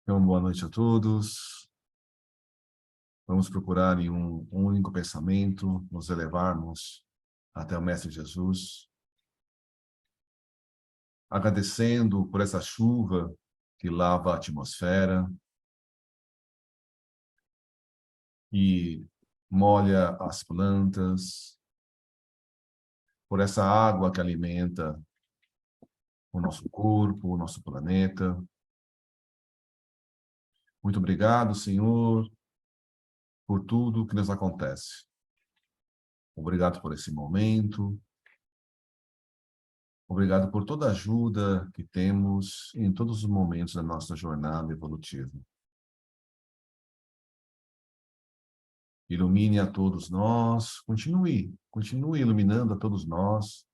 Então, boa noite a todos. Vamos procurar em um único pensamento nos elevarmos até o Mestre Jesus, agradecendo por essa chuva que lava a atmosfera e molha as plantas, por essa água que alimenta o nosso corpo, o nosso planeta. Muito obrigado, Senhor, por tudo que nos acontece. Obrigado por esse momento. Obrigado por toda a ajuda que temos em todos os momentos da nossa jornada evolutiva. Ilumine a todos nós, continue iluminando a todos nós,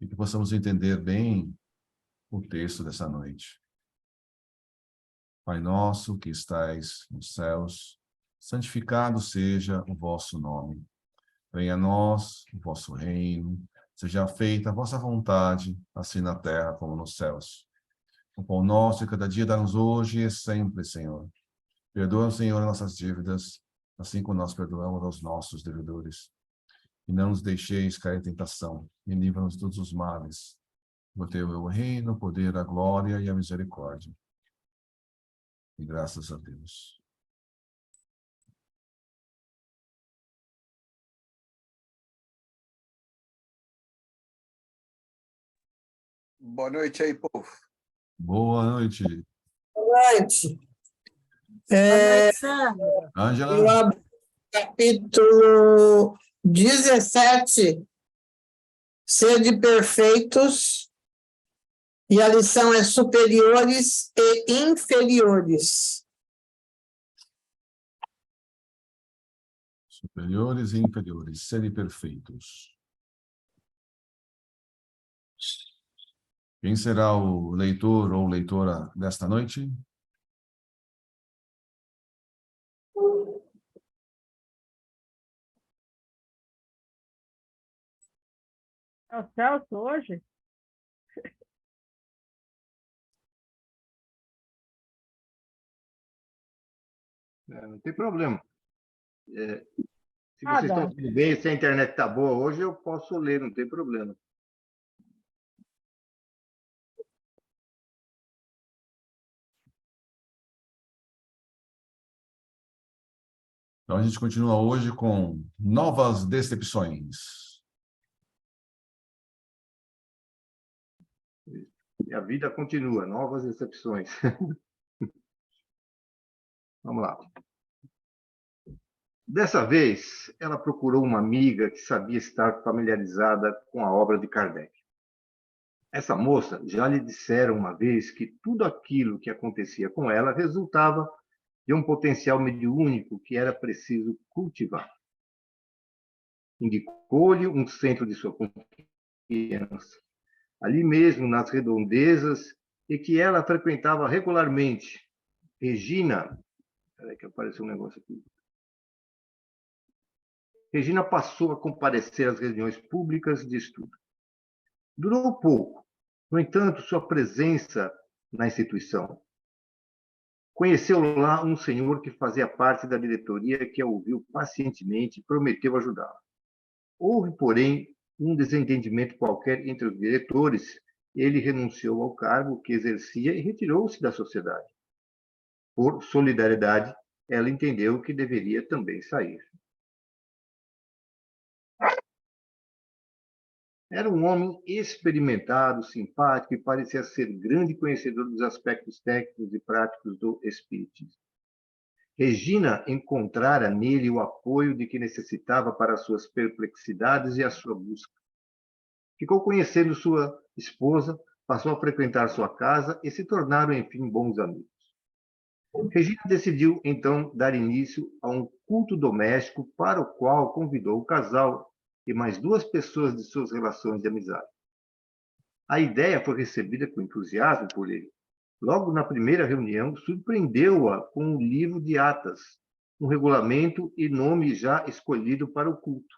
e que possamos entender bem o texto dessa noite. Pai nosso que estais nos céus, santificado seja o vosso nome. Venha a nós o vosso reino, seja feita a vossa vontade, assim na terra como nos céus. O pão nosso de cada dia dá-nos hoje e sempre, Senhor. Perdoa, Senhor, nossas dívidas, assim como nós perdoamos aos nossos devedores. E não nos deixeis cair em tentação, e livra-nos de todos os males. O teu é o reino, o poder, a glória e a misericórdia. E graças a Deus. Boa noite aí, povo. Boa noite. Boa noite. Eu Ângela, abro o capítulo 17, Sede perfeitos, e a lição é superiores e inferiores. superiores e inferiores, sede perfeitos. Quem será o leitor ou leitora desta noite? É o Celso hoje? Não tem problema. Se Ah, vocês estão dá. ouvindo bem, se a internet está boa hoje, eu posso ler, não tem problema. Então a gente continua hoje com novas decepções. E a vida continua, novas decepções. Vamos lá. Dessa vez, ela procurou uma amiga que sabia estar familiarizada com a obra de Kardec. Essa moça já lhe dissera uma vez que tudo aquilo que acontecia com ela resultava de um potencial mediúnico que era preciso cultivar. Indicou-lhe um centro de sua confiança, ali mesmo nas redondezas, e que ela frequentava regularmente. Regina, peraí que apareceu um negócio aqui. Regina passou a comparecer às reuniões públicas de estudo. Durou pouco, no entanto, sua presença na instituição. Conheceu lá um senhor que fazia parte da diretoria, que a ouviu pacientemente e prometeu ajudá-la. Houve, porém, um desentendimento qualquer entre os diretores. Ele renunciou ao cargo que exercia e retirou-se da sociedade. Por solidariedade, ela entendeu que deveria também sair. Era um homem experimentado, simpático e parecia ser grande conhecedor dos aspectos técnicos e práticos do espiritismo. Regina encontrara nele o apoio de que necessitava para suas perplexidades e a sua busca. Ficou conhecendo sua esposa, passou a frequentar sua casa e se tornaram, enfim, bons amigos. Regina decidiu, então, dar início a um culto doméstico para o qual convidou o casal e mais duas pessoas de suas relações de amizade. A ideia foi recebida com entusiasmo por ele. Logo na primeira reunião, surpreendeu-a com um livro de atas, um regulamento e nome já escolhido para o culto,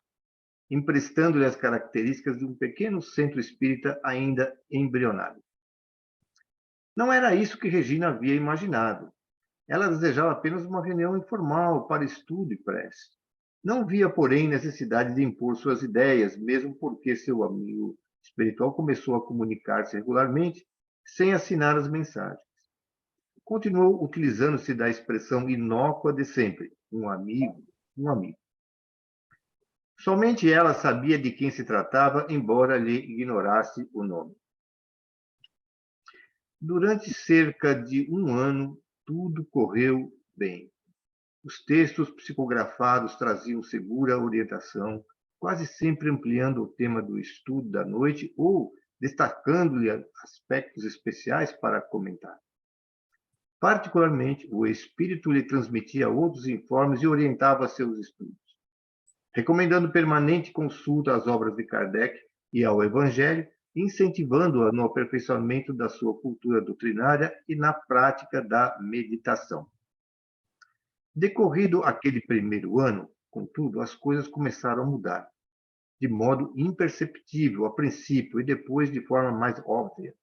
emprestando-lhe as características de um pequeno centro espírita ainda embrionário. Não era isso que Regina havia imaginado. Ela desejava apenas uma reunião informal para estudo e prece. Não via, porém, necessidade de impor suas ideias, mesmo porque seu amigo espiritual começou a comunicar-se regularmente, sem assinar as mensagens. Continuou utilizando-se da expressão inócua de sempre: um amigo, um amigo. Somente ela sabia de quem se tratava, embora lhe ignorasse o nome. Durante cerca de um ano, tudo correu bem. Os textos psicografados traziam segura orientação, quase sempre ampliando o tema do estudo da noite ou destacando-lhe aspectos especiais para comentar. Particularmente, o espírito lhe transmitia outros informes e orientava seus estudos, recomendando permanente consulta às obras de Kardec e ao Evangelho, incentivando-a no aperfeiçoamento da sua cultura doutrinária e na prática da meditação. Decorrido aquele primeiro ano, contudo, as coisas começaram a mudar, de modo imperceptível a princípio e depois de forma mais óbvia.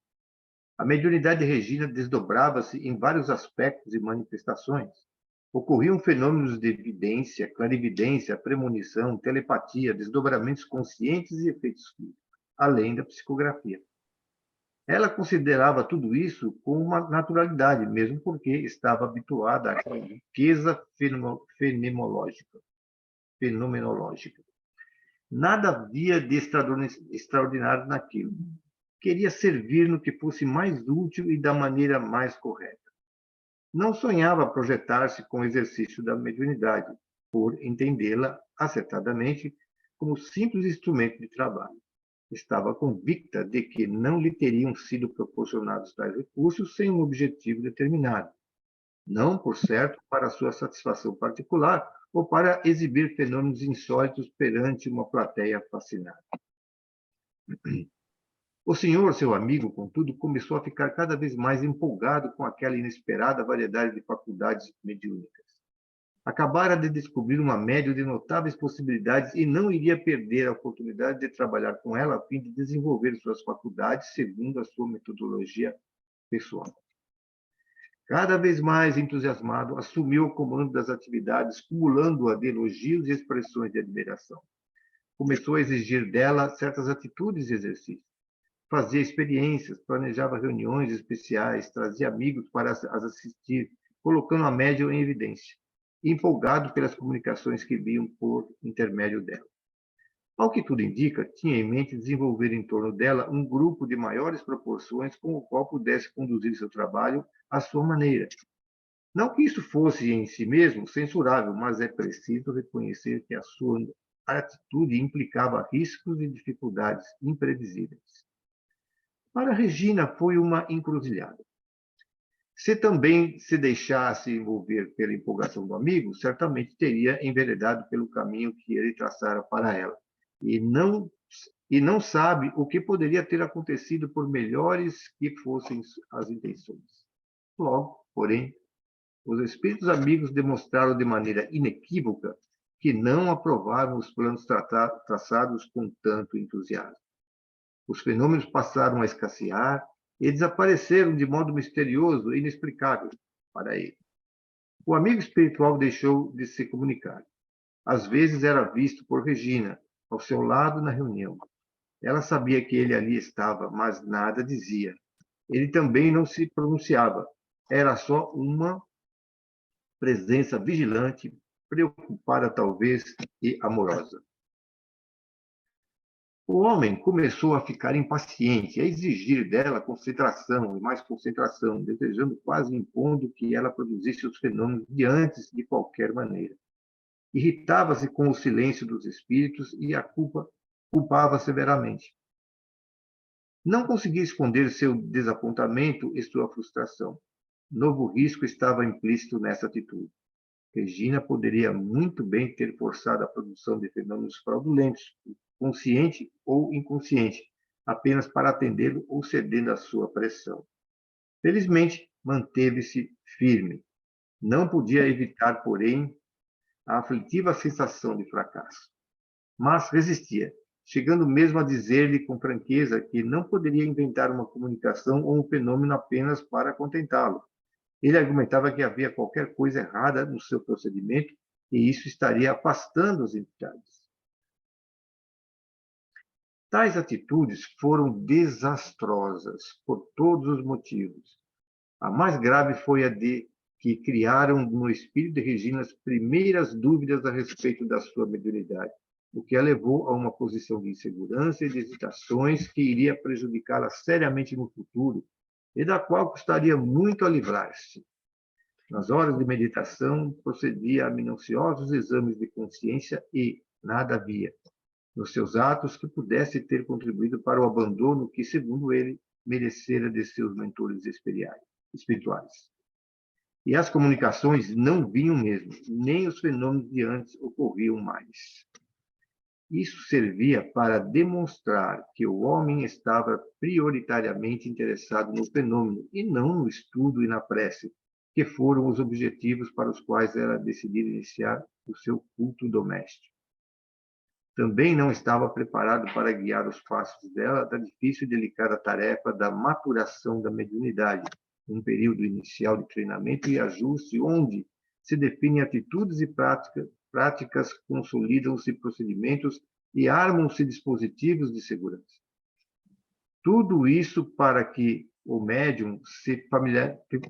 A mediunidade de Regina desdobrava-se em vários aspectos e manifestações. Ocorriam fenômenos de evidência, clarividência, premonição, telepatia, desdobramentos conscientes e efeitos físicos, além da psicografia. Ela considerava tudo isso com uma naturalidade, mesmo porque estava habituada à riqueza fenomenológica. Nada havia de extraordinário naquilo. Queria servir no que fosse mais útil e da maneira mais correta. Não sonhava projetar-se com o exercício da mediunidade, por entendê-la acertadamente como simples instrumento de trabalho. Estava convicta de que não lhe teriam sido proporcionados tais recursos sem um objetivo determinado, não, por certo, para sua satisfação particular ou para exibir fenômenos insólitos perante uma plateia fascinada. O senhor, seu amigo, contudo, começou a ficar cada vez mais empolgado com aquela inesperada variedade de faculdades mediúnicas. Acabara de descobrir uma médium de notáveis possibilidades e não iria perder a oportunidade de trabalhar com ela a fim de desenvolver suas faculdades segundo a sua metodologia pessoal. Cada vez mais entusiasmado, assumiu o comando das atividades, cumulando-a de elogios e expressões de admiração. Começou a exigir dela certas atitudes e exercícios. Fazia experiências, planejava reuniões especiais, trazia amigos para as assistir, colocando a médium em evidência, empolgado pelas comunicações que vinham por intermédio dela. Ao que tudo indica, tinha em mente desenvolver em torno dela um grupo de maiores proporções com o qual pudesse conduzir seu trabalho à sua maneira. Não que isso fosse em si mesmo censurável, mas é preciso reconhecer que a sua atitude implicava riscos e dificuldades imprevisíveis. Para Regina foi uma encruzilhada. Se também se deixasse envolver pela empolgação do amigo, certamente teria enveredado pelo caminho que ele traçara para ela. E não sabe o que poderia ter acontecido por melhores que fossem as intenções. Logo, porém, os espíritos amigos demonstraram de maneira inequívoca que não aprovaram os planos traçados com tanto entusiasmo. Os fenômenos passaram a escassear e desapareceram de modo misterioso e inexplicável para ele. O amigo espiritual deixou de se comunicar. Às vezes era visto por Regina, ao seu lado na reunião. Ela sabia que ele ali estava, mas nada dizia. Ele também não se pronunciava. Era só uma presença vigilante, preocupada talvez e amorosa. O homem começou a ficar impaciente, a exigir dela concentração e mais concentração, desejando, quase impondo, que ela produzisse os fenômenos de antes de qualquer maneira. Irritava-se com o silêncio dos espíritos e a culpava severamente. Não conseguia esconder seu desapontamento e sua frustração. Novo risco estava implícito nessa atitude. Regina poderia muito bem ter forçado a produção de fenômenos fraudulentos, consciente ou inconsciente, apenas para atendê-lo ou cedendo à sua pressão. Felizmente, manteve-se firme. Não podia evitar, porém, a aflitiva sensação de fracasso. Mas resistia. chegando mesmo a dizer-lhe com franqueza que não poderia inventar uma comunicação ou um fenômeno apenas para contentá-lo. Ele argumentava que havia qualquer coisa errada no seu procedimento e isso estaria afastando as entidades. Tais atitudes foram desastrosas por todos os motivos. A mais grave foi a de que criaram no espírito de Regina as primeiras dúvidas a respeito da sua mediunidade, o que a levou a uma posição de insegurança e de hesitações que iria prejudicá-la seriamente no futuro e da qual custaria muito a livrar-se. Nas horas de meditação, procedia a minuciosos exames de consciência e nada havia nos seus atos que pudesse ter contribuído para o abandono que, segundo ele, merecera de seus mentores espirituais. E as comunicações não vinham mesmo, nem os fenômenos de antes ocorriam mais. Isso servia para demonstrar que o homem estava prioritariamente interessado no fenômeno e não no estudo e na prece, que foram os objetivos para os quais ela decidiu iniciar o seu culto doméstico. Também não estava preparado para guiar os passos dela da difícil e delicada tarefa da maturação da mediunidade, um período inicial de treinamento e ajuste onde se definem atitudes e práticas, consolidam-se procedimentos e armam-se dispositivos de segurança. Tudo isso para que o médium se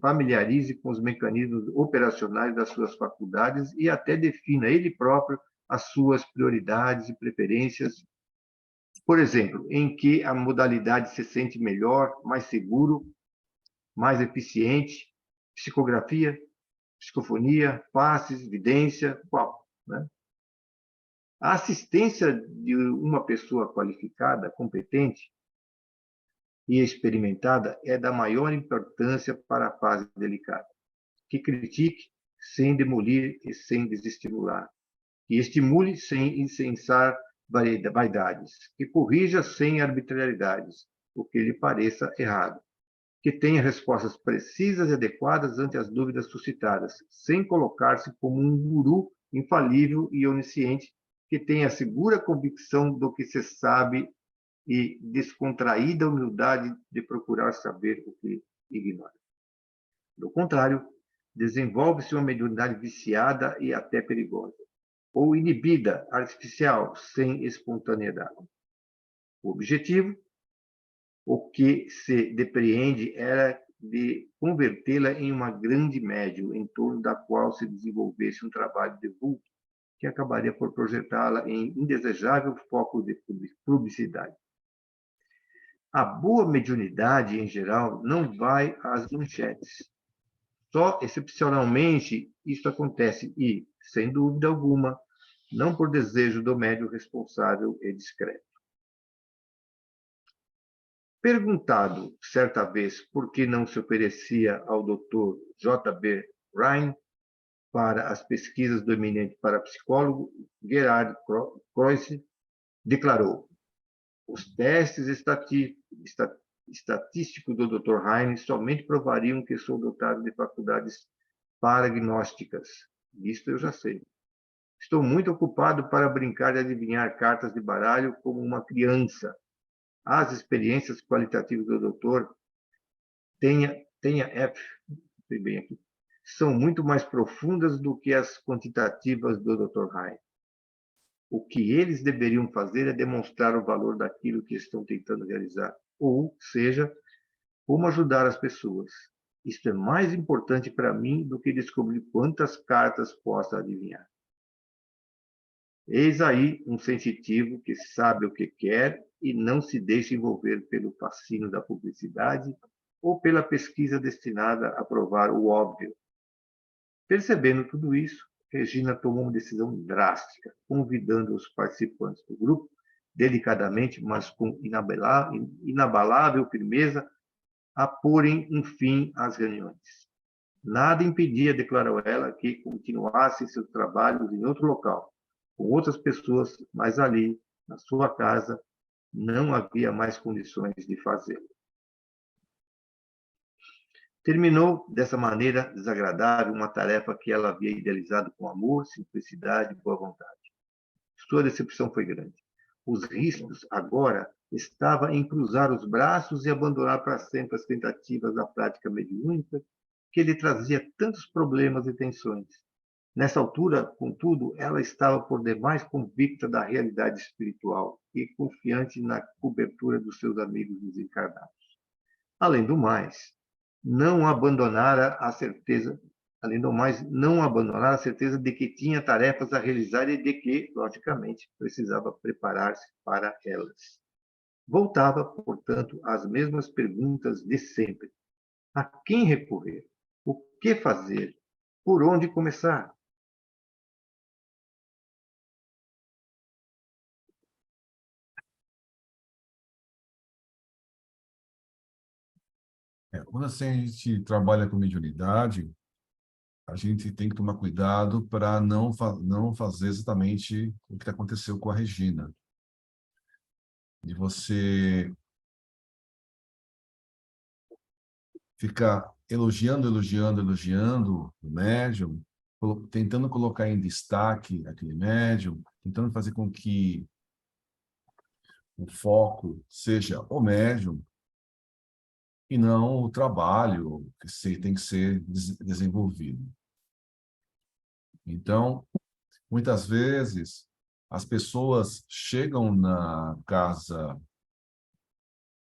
familiarize com os mecanismos operacionais das suas faculdades e até defina ele próprio as suas prioridades e preferências, por exemplo, em que a modalidade se sente melhor, mais seguro, mais eficiente, psicografia, psicofonia, passes, vidência, qual? Né? A assistência de uma pessoa qualificada, competente e experimentada é da maior importância para a fase delicada. Que critique sem demolir e sem desestimular. Que estimule sem incensar vaidades, que corrija sem arbitrariedades, o que lhe pareça errado, que tenha respostas precisas e adequadas ante as dúvidas suscitadas, sem colocar-se como um guru infalível e onisciente, que tenha segura convicção do que se sabe e descontraída humildade de procurar saber o que ignora. Do contrário, desenvolve-se uma mediunidade viciada e até perigosa, ou inibida, artificial, sem espontaneidade. O objetivo, o que se depreende, era de convertê-la em uma grande médium, em torno da qual se desenvolvesse um trabalho de vulto, que acabaria por projetá-la em indesejável foco de publicidade. A boa mediunidade, em geral, não vai às manchetes. Só excepcionalmente isso acontece e, sem dúvida alguma, não por desejo do médium responsável e discreto. Perguntado, certa vez, por que não se oferecia ao Dr. J.B. Rhine para as pesquisas do eminente parapsicólogo Gerhard Kreuss, declarou: os testes estatísticos do Dr. Rhine somente provariam que sou dotado de faculdades paragnósticas. Isto eu já sei. Estou muito ocupado para brincar de adivinhar cartas de baralho como uma criança. As experiências qualitativas do doutor tenha F, bem aqui, são muito mais profundas do que as quantitativas do Dr. Rhine. O que eles deveriam fazer é demonstrar o valor daquilo que estão tentando realizar, ou seja, como ajudar as pessoas. Isto é mais importante para mim do que descobrir quantas cartas possa adivinhar. Eis aí um sensitivo que sabe o que quer e não se deixa envolver pelo fascínio da publicidade ou pela pesquisa destinada a provar o óbvio. Percebendo tudo isso, Regina tomou uma decisão drástica, convidando os participantes do grupo, delicadamente, mas com inabalável firmeza, a porem um fim às reuniões. Nada impedia, declarou ela, que continuassem seus trabalhos em outro local, com outras pessoas, mas ali, na sua casa, não havia mais condições de fazê-lo. Terminou dessa maneira desagradável uma tarefa que ela havia idealizado com amor, simplicidade e boa vontade. Sua decepção foi grande. Os riscos, agora, estavam em cruzar os braços e abandonar para sempre as tentativas da prática mediúnica, que lhe trazia tantos problemas e tensões. Nessa altura, contudo, ela estava por demais convicta da realidade espiritual e confiante na cobertura dos seus amigos desencarnados. Além do mais, não abandonara a certeza, além do mais, não abandonar a certeza de que tinha tarefas a realizar e de que, logicamente, precisava preparar-se para elas. Voltava, portanto, às mesmas perguntas de sempre: a quem recorrer? O que fazer? Por onde começar? Quando assim, a gente trabalha com mediunidade, a gente tem que tomar cuidado para não fazer exatamente o que aconteceu com a Regina. De você ficar elogiando o médium, tentando colocar em destaque aquele médium, tentando fazer com que o foco seja o médium e não o trabalho que tem que ser desenvolvido. Então, muitas vezes, as pessoas chegam na casa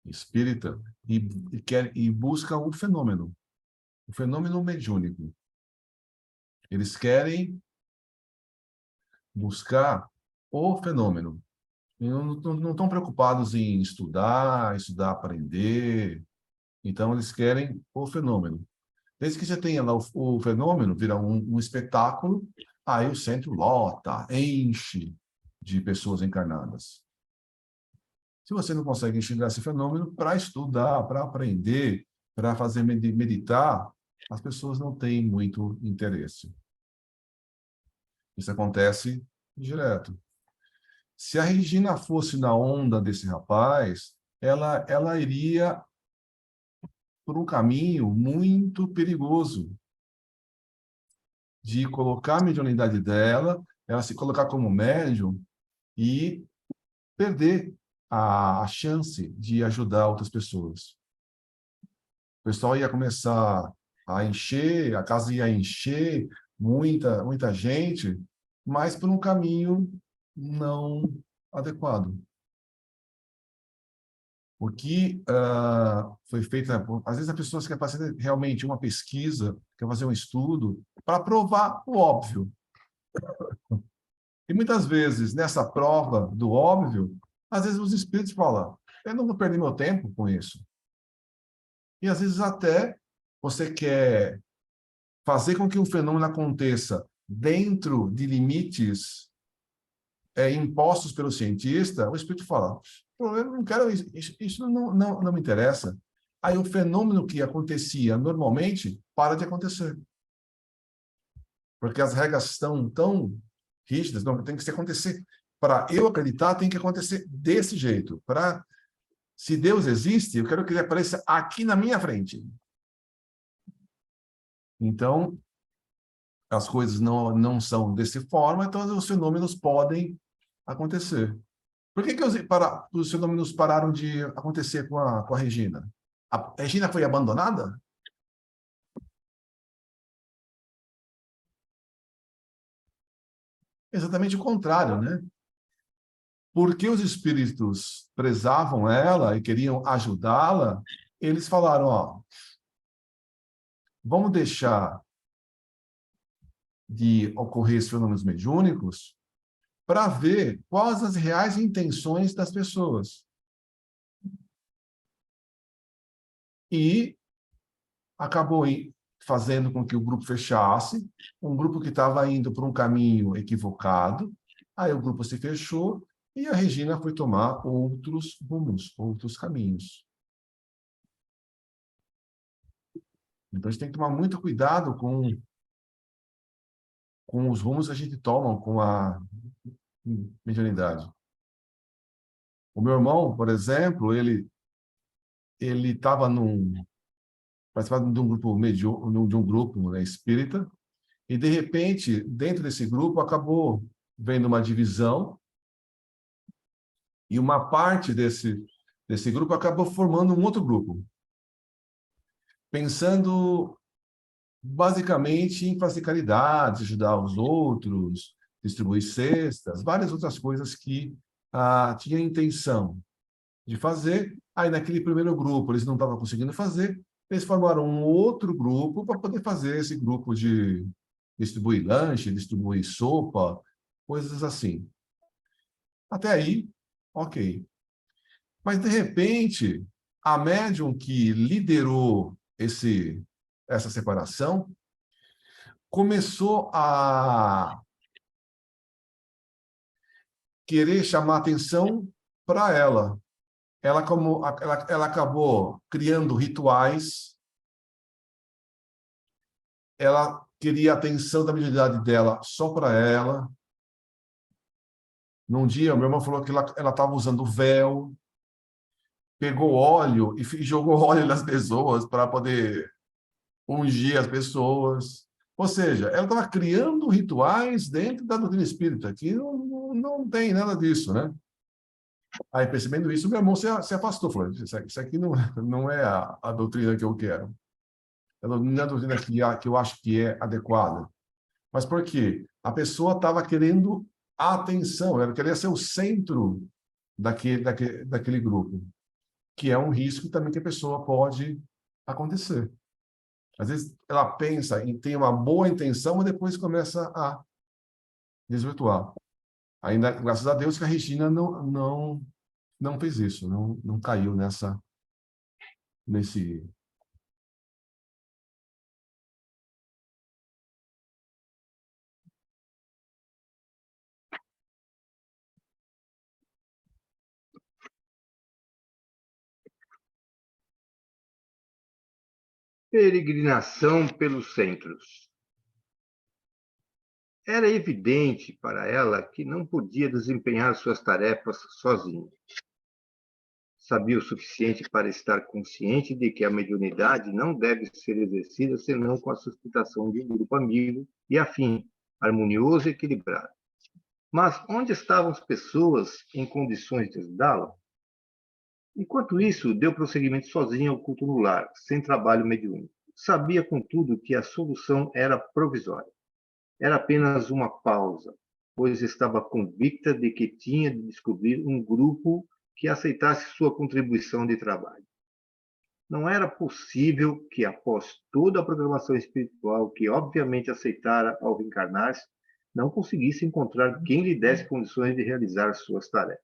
espírita e buscam o fenômeno mediúnico. Eles querem buscar o fenômeno. E não estão preocupados em estudar, aprender. Então, eles querem o fenômeno. Desde que você tenha lá o fenômeno, vira um espetáculo, aí o centro lota, enche de pessoas encarnadas. Se você não consegue enxergar esse fenômeno, para estudar, para aprender, para fazer meditar, as pessoas não têm muito interesse. Isso acontece direto. Se a Regina fosse na onda desse rapaz, ela iria por um caminho muito perigoso de colocar a mediunidade dela, ela se colocar como médium e perder a chance de ajudar outras pessoas. O pessoal ia começar a encher, a casa ia encher, muita gente, mas por um caminho não adequado. O que foi feito, às vezes a pessoa quer fazer realmente uma pesquisa, quer fazer um estudo, para provar o óbvio. E muitas vezes, nessa prova do óbvio, às vezes os espíritos falam, eu não vou perder meu tempo com isso. E às vezes até você quer fazer com que um fenômeno aconteça dentro de limites impostos pelo cientista, o espírito fala, eu não quero isso não me interessa. Aí o fenômeno que acontecia normalmente para de acontecer. Porque as regras estão tão rígidas, não, tem que acontecer. Para eu acreditar, tem que acontecer desse jeito. Se Deus existe, eu quero que ele apareça aqui na minha frente. Então, as coisas não são dessa forma, então os fenômenos podem acontecer. Por que os fenômenos pararam de acontecer com a Regina? A Regina foi abandonada? Exatamente o contrário, né? Porque os espíritos prezavam ela e queriam ajudá-la, eles falaram, ó, vamos deixar de ocorrer esses fenômenos mediúnicos para ver quais as reais intenções das pessoas. E acabou fazendo com que o grupo fechasse, um grupo que estava indo por um caminho equivocado, aí o grupo se fechou e a Regina foi tomar outros rumos, outros caminhos. Então, a gente tem que tomar muito cuidado com os rumos que a gente toma com a mediunidade. O meu irmão, por exemplo, ele estava participando de um grupo de um grupo, né, espírita, e de repente, dentro desse grupo, acabou vendo uma divisão E uma parte desse grupo acabou formando um outro grupo, pensando basicamente em fazer caridade, ajudar os outros, distribuir cestas, várias outras coisas que tinha a intenção de fazer. Aí, naquele primeiro grupo, eles não estavam conseguindo fazer, eles formaram um outro grupo para poder fazer esse grupo de distribuir lanche, distribuir sopa, coisas assim. Até aí, ok. Mas, de repente, a médium que liderou essa separação começou a querer chamar atenção para ela. Ela acabou criando rituais, ela queria a atenção da mediunidade dela só para ela. Num dia, meu irmão falou que ela estava usando véu, pegou óleo e jogou óleo nas pessoas para poder ungir as pessoas. Ou seja, ela estava criando rituais dentro da doutrina espírita, que não tem nada disso, né? Aí, percebendo isso, meu irmão se afastou, falou, isso aqui não é a doutrina que eu quero. Não é a doutrina que eu acho que é adequada. Mas por quê? A pessoa estava querendo a atenção, ela queria ser o centro daquele grupo, que é um risco também que a pessoa pode acontecer. Às vezes ela pensa em ter uma boa intenção, mas depois começa a desvirtuar. Ainda, graças a Deus, que a Regina não fez isso, não caiu nesse. Peregrinação pelos centros. Era evidente para ela que não podia desempenhar suas tarefas sozinha. Sabia o suficiente para estar consciente de que a mediunidade não deve ser exercida senão com a sustentação de um grupo amigo e afim, harmonioso e equilibrado. Mas onde estavam as pessoas em condições de ajudá-la? Enquanto isso, deu prosseguimento sozinha ao culto no lar, sem trabalho mediúnico. Sabia, contudo, que a solução era provisória. Era apenas uma pausa, pois estava convicta de que tinha de descobrir um grupo que aceitasse sua contribuição de trabalho. Não era possível que, após toda a programação espiritual que obviamente aceitara ao reencarnar-se, não conseguisse encontrar quem lhe desse condições de realizar suas tarefas.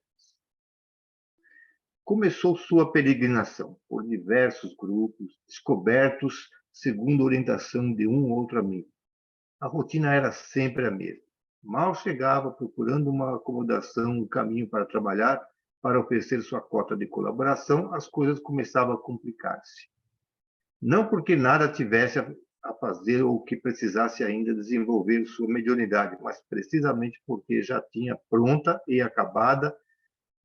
Começou sua peregrinação por diversos grupos, descobertos segundo a orientação de um ou outro amigo. A rotina era sempre a mesma. Mal chegava procurando uma acomodação, um caminho para trabalhar, para oferecer sua cota de colaboração, as coisas começavam a complicar-se. Não porque nada tivesse a fazer ou que precisasse ainda desenvolver sua mediunidade, mas precisamente porque já tinha pronta e acabada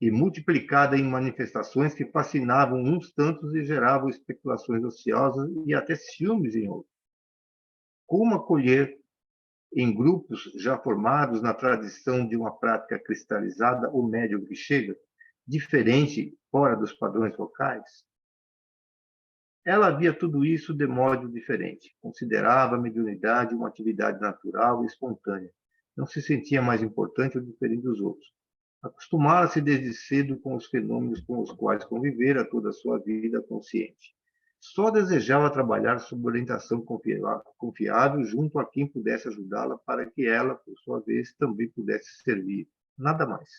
e multiplicada em manifestações que fascinavam uns tantos e geravam especulações ociosas e até ciúmes em outros. Como acolher em grupos já formados na tradição de uma prática cristalizada o médium que chega, diferente fora dos padrões locais? Ela via tudo isso de modo diferente. Considerava a mediunidade uma atividade natural e espontânea. Não se sentia mais importante ou diferente dos outros. Acostumara-se desde cedo com os fenômenos com os quais convivera toda a sua vida consciente. Só desejava trabalhar sob orientação confiável junto a quem pudesse ajudá-la para que ela, por sua vez, também pudesse servir. Nada mais.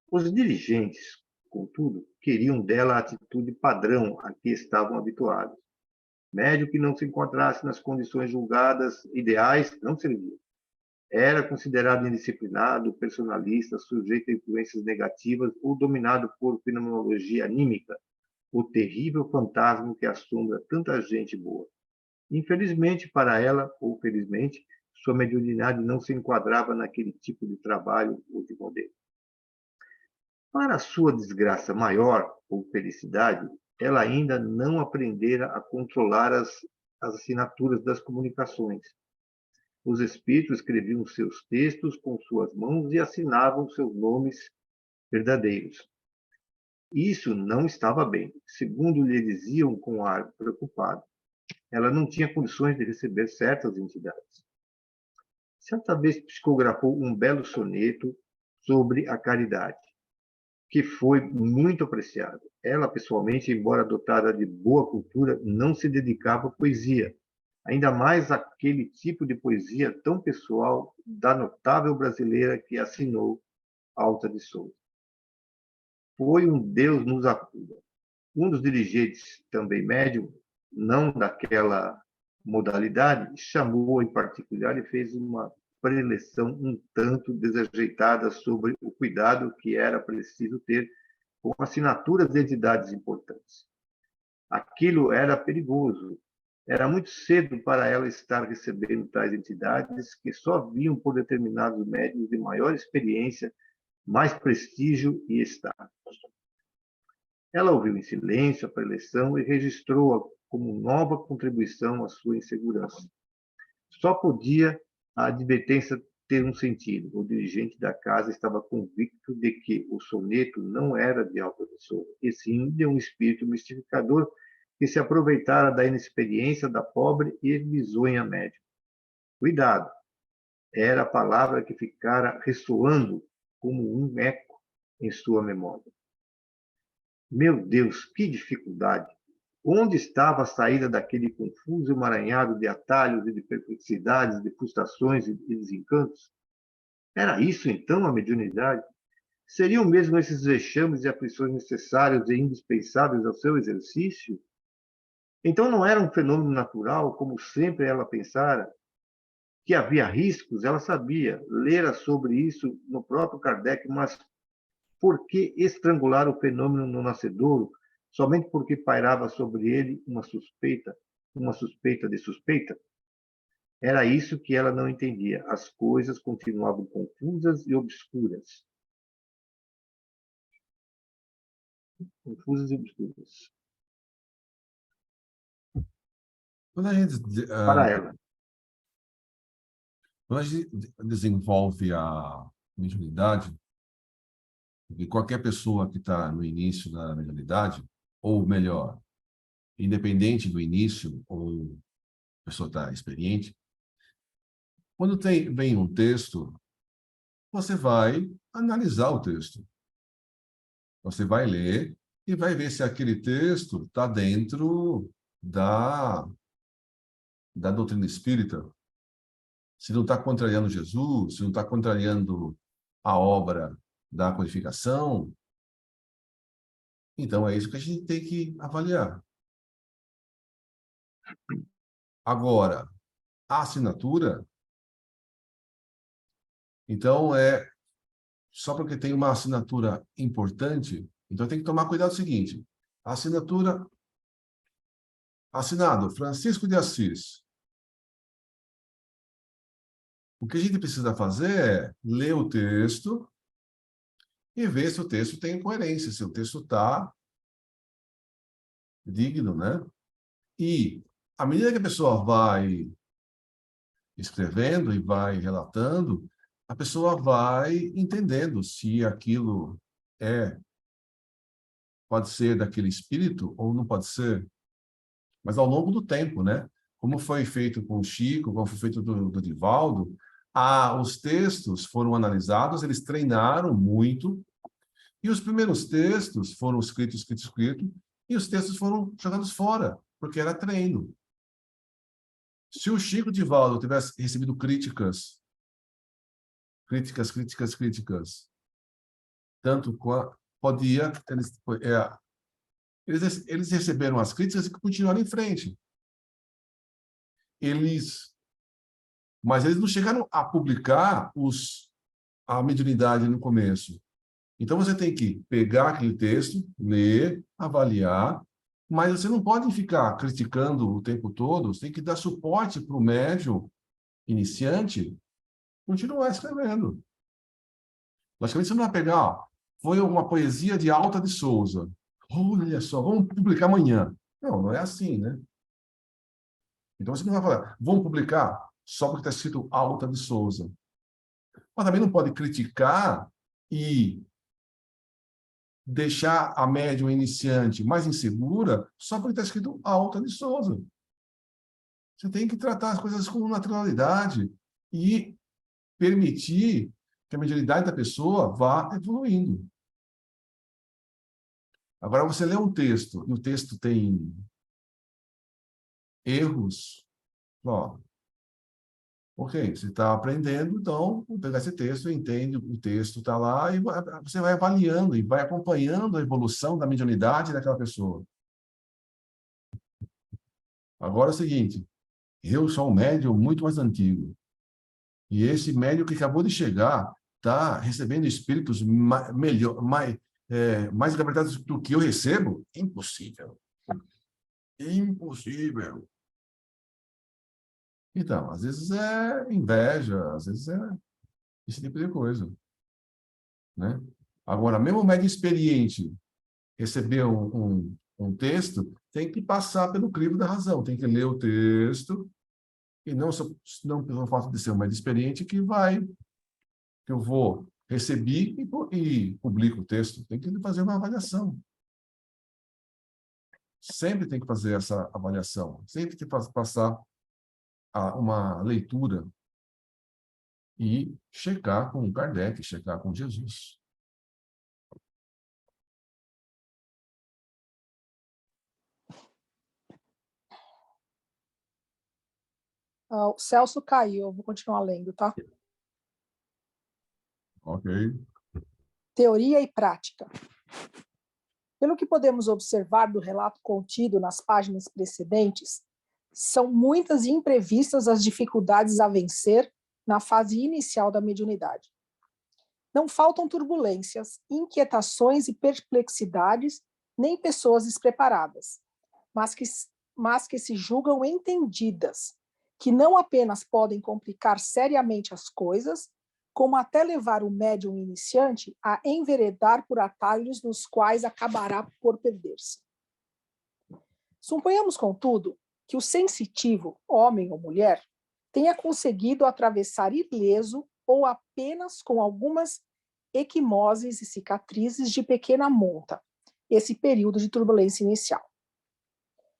Os dirigentes, contudo, queriam dela a atitude padrão a que estavam habituados. Médium que não se encontrasse nas condições julgadas ideais não servia. Era considerado indisciplinado, personalista, sujeito a influências negativas ou dominado por fenomenologia anímica, o terrível fantasma que assombra tanta gente boa. Infelizmente para ela, ou felizmente, sua mediunidade não se enquadrava naquele tipo de trabalho ou de modelo. Para sua desgraça maior, ou felicidade, ela ainda não aprendera a controlar as assinaturas das comunicações. Os espíritos escreviam seus textos com suas mãos e assinavam seus nomes verdadeiros. Isso não estava bem, segundo lhe diziam com ar preocupado. Ela não tinha condições de receber certas entidades. Certa vez psicografou um belo soneto sobre a caridade, que foi muito apreciado. Ela, pessoalmente, embora dotada de boa cultura, não se dedicava à poesia, ainda mais aquele tipo de poesia tão pessoal da notável brasileira que assinou Alta de Souza. Foi um Deus nos acuda. Um dos dirigentes, também médium, não daquela modalidade, chamou em particular e fez uma preleção um tanto desajeitada sobre o cuidado que era preciso ter com assinaturas de entidades importantes. Aquilo era perigoso. Era muito cedo para ela estar recebendo tais entidades que só vinham por determinados médios de maior experiência, mais prestígio e status. Ela ouviu em silêncio a preleção e registrou-a como nova contribuição à sua insegurança. Só podia a advertência ter um sentido. O dirigente da casa estava convicto de que o soneto não era de Alta de Souza, e sim de um espírito mistificador que se aproveitara da inexperiência da pobre e risonha médium. Cuidado! Era a palavra que ficara ressoando como um eco em sua memória. Meu Deus, que dificuldade! Onde estava a saída daquele confuso emaranhado de atalhos e de perplexidades, de frustrações e desencantos? Era isso, então, a mediunidade? Seriam mesmo esses vexames e aflições necessários e indispensáveis ao seu exercício? Então não era um fenômeno natural, como sempre ela pensara? Que havia riscos, ela sabia, lera sobre isso no próprio Kardec, mas por que estrangular o fenômeno no nascedouro, somente porque pairava sobre ele uma suspeita de suspeita? Era isso que ela não entendia. As coisas continuavam confusas e obscuras. Confusas e obscuras. Quando a gente, Para ela. quando a gente desenvolve a mediunidade, porque qualquer pessoa que está no início da mediunidade, ou melhor, independente do início, ou a pessoa está experiente, quando vem um texto, você vai analisar o texto. Você vai ler e vai ver se aquele texto está dentro da doutrina espírita, se não está contrariando Jesus, se não está contrariando a obra da codificação. Então, é isso que a gente tem que avaliar. Agora, a assinatura, então, só porque tem uma assinatura importante, então tem que tomar cuidado com o seguinte: a assinatura, assinado Francisco de Assis. O que a gente precisa fazer é ler o texto e ver se o texto tem coerência, se o texto está digno, né? E, à medida que a pessoa vai escrevendo e vai relatando, a pessoa vai entendendo se aquilo pode ser daquele espírito ou não pode ser. Mas ao longo do tempo, né? Como foi feito com o Chico, como foi feito do Divaldo, os textos foram analisados, eles treinaram muito, e os primeiros textos foram escritos, e os textos foram jogados fora, porque era treino. Se o Chico Divaldo tivesse recebido críticas, tanto podia, eles receberam as críticas e continuaram em frente. Mas eles não chegaram a publicar a mediunidade no começo. Então, você tem que pegar aquele texto, ler, avaliar, mas você não pode ficar criticando o tempo todo, você tem que dar suporte para o médium iniciante continuar escrevendo. Logicamente, você não vai pegar, foi uma poesia de Alta de Souza. Olha só, vamos publicar amanhã. Não, não é assim, né? Então, você não vai falar, vamos publicar só porque está escrito Alta de Souza. Mas também não pode criticar e deixar a médium iniciante mais insegura só porque está escrito Alta de Souza. Você tem que tratar as coisas com naturalidade e permitir que a mediunidade da pessoa vá evoluindo. Agora, você lê um texto, e o texto tem erros, ó, ok, você está aprendendo, então, vou pegar esse texto, entende, o texto está lá, e você vai avaliando e vai acompanhando a evolução da mediunidade daquela pessoa. Agora é o seguinte, eu sou um médium muito mais antigo, e esse médium que acabou de chegar está recebendo espíritos mais gabaritados do que eu recebo? Impossível. Impossível. Então, às vezes é inveja, às vezes é esse tipo de coisa, né? Agora, mesmo o médium experiente receber um texto, tem que passar pelo crivo da razão, tem que ler o texto, e não pelo fato de ser um médium experiente que eu vou receber e publico o texto. Tem que fazer uma avaliação. Sempre tem que fazer essa avaliação, sempre tem que passar uma leitura e checar com Kardec, checar com Jesus. O Celso caiu, eu vou continuar lendo, tá? Ok. Teoria e prática. Pelo que podemos observar do relato contido nas páginas precedentes, são muitas e imprevistas as dificuldades a vencer na fase inicial da mediunidade. Não faltam turbulências, inquietações e perplexidades, nem pessoas despreparadas, mas que se julgam entendidas, que não apenas podem complicar seriamente as coisas, como até levar o médium iniciante a enveredar por atalhos nos quais acabará por perder-se. Suponhamos, contudo, que o sensitivo, homem ou mulher, tenha conseguido atravessar ileso ou apenas com algumas equimoses e cicatrizes de pequena monta esse período de turbulência inicial.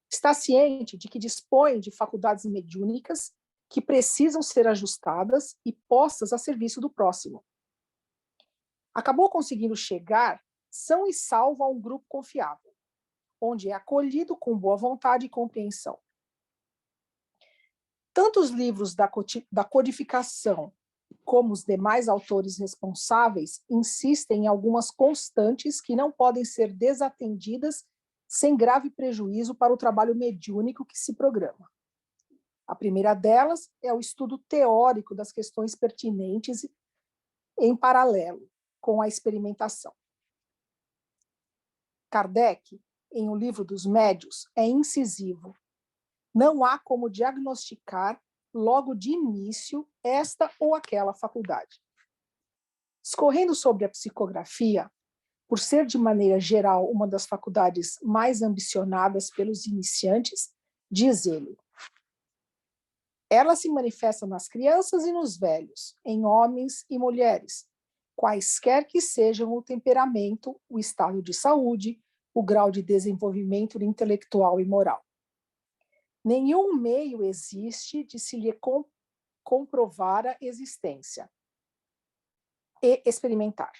Está ciente de que dispõe de faculdades mediúnicas que precisam ser ajustadas e postas a serviço do próximo. Acabou conseguindo chegar são e salvo a um grupo confiável, onde é acolhido com boa vontade e compreensão. Tanto os livros da codificação como os demais autores responsáveis insistem em algumas constantes que não podem ser desatendidas sem grave prejuízo para o trabalho mediúnico que se programa. A primeira delas é o estudo teórico das questões pertinentes em paralelo com a experimentação. Kardec, em O Livro dos Médiuns, é incisivo. Não há como diagnosticar logo de início esta ou aquela faculdade. Discorrendo sobre a psicografia, por ser de maneira geral uma das faculdades mais ambicionadas pelos iniciantes, diz ele: ela se manifesta nas crianças e nos velhos, em homens e mulheres, quaisquer que sejam o temperamento, o estado de saúde, o grau de desenvolvimento intelectual e moral. Nenhum meio existe de se lhe comprovar a existência e experimentar.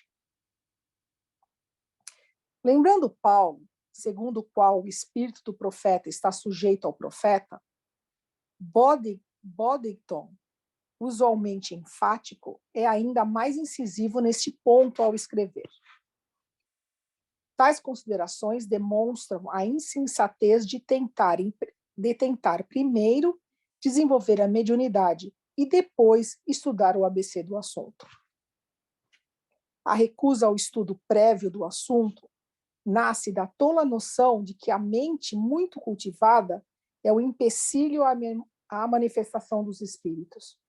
Lembrando Paulo, segundo o qual o espírito do profeta está sujeito ao profeta, Boddington, usualmente enfático, é ainda mais incisivo neste ponto ao escrever. Tais considerações demonstram a insensatez de tentar primeiro desenvolver a mediunidade e depois estudar o ABC do assunto. A recusa ao estudo prévio do assunto nasce da tola noção de que a mente muito cultivada é o empecilho à manifestação dos espíritos.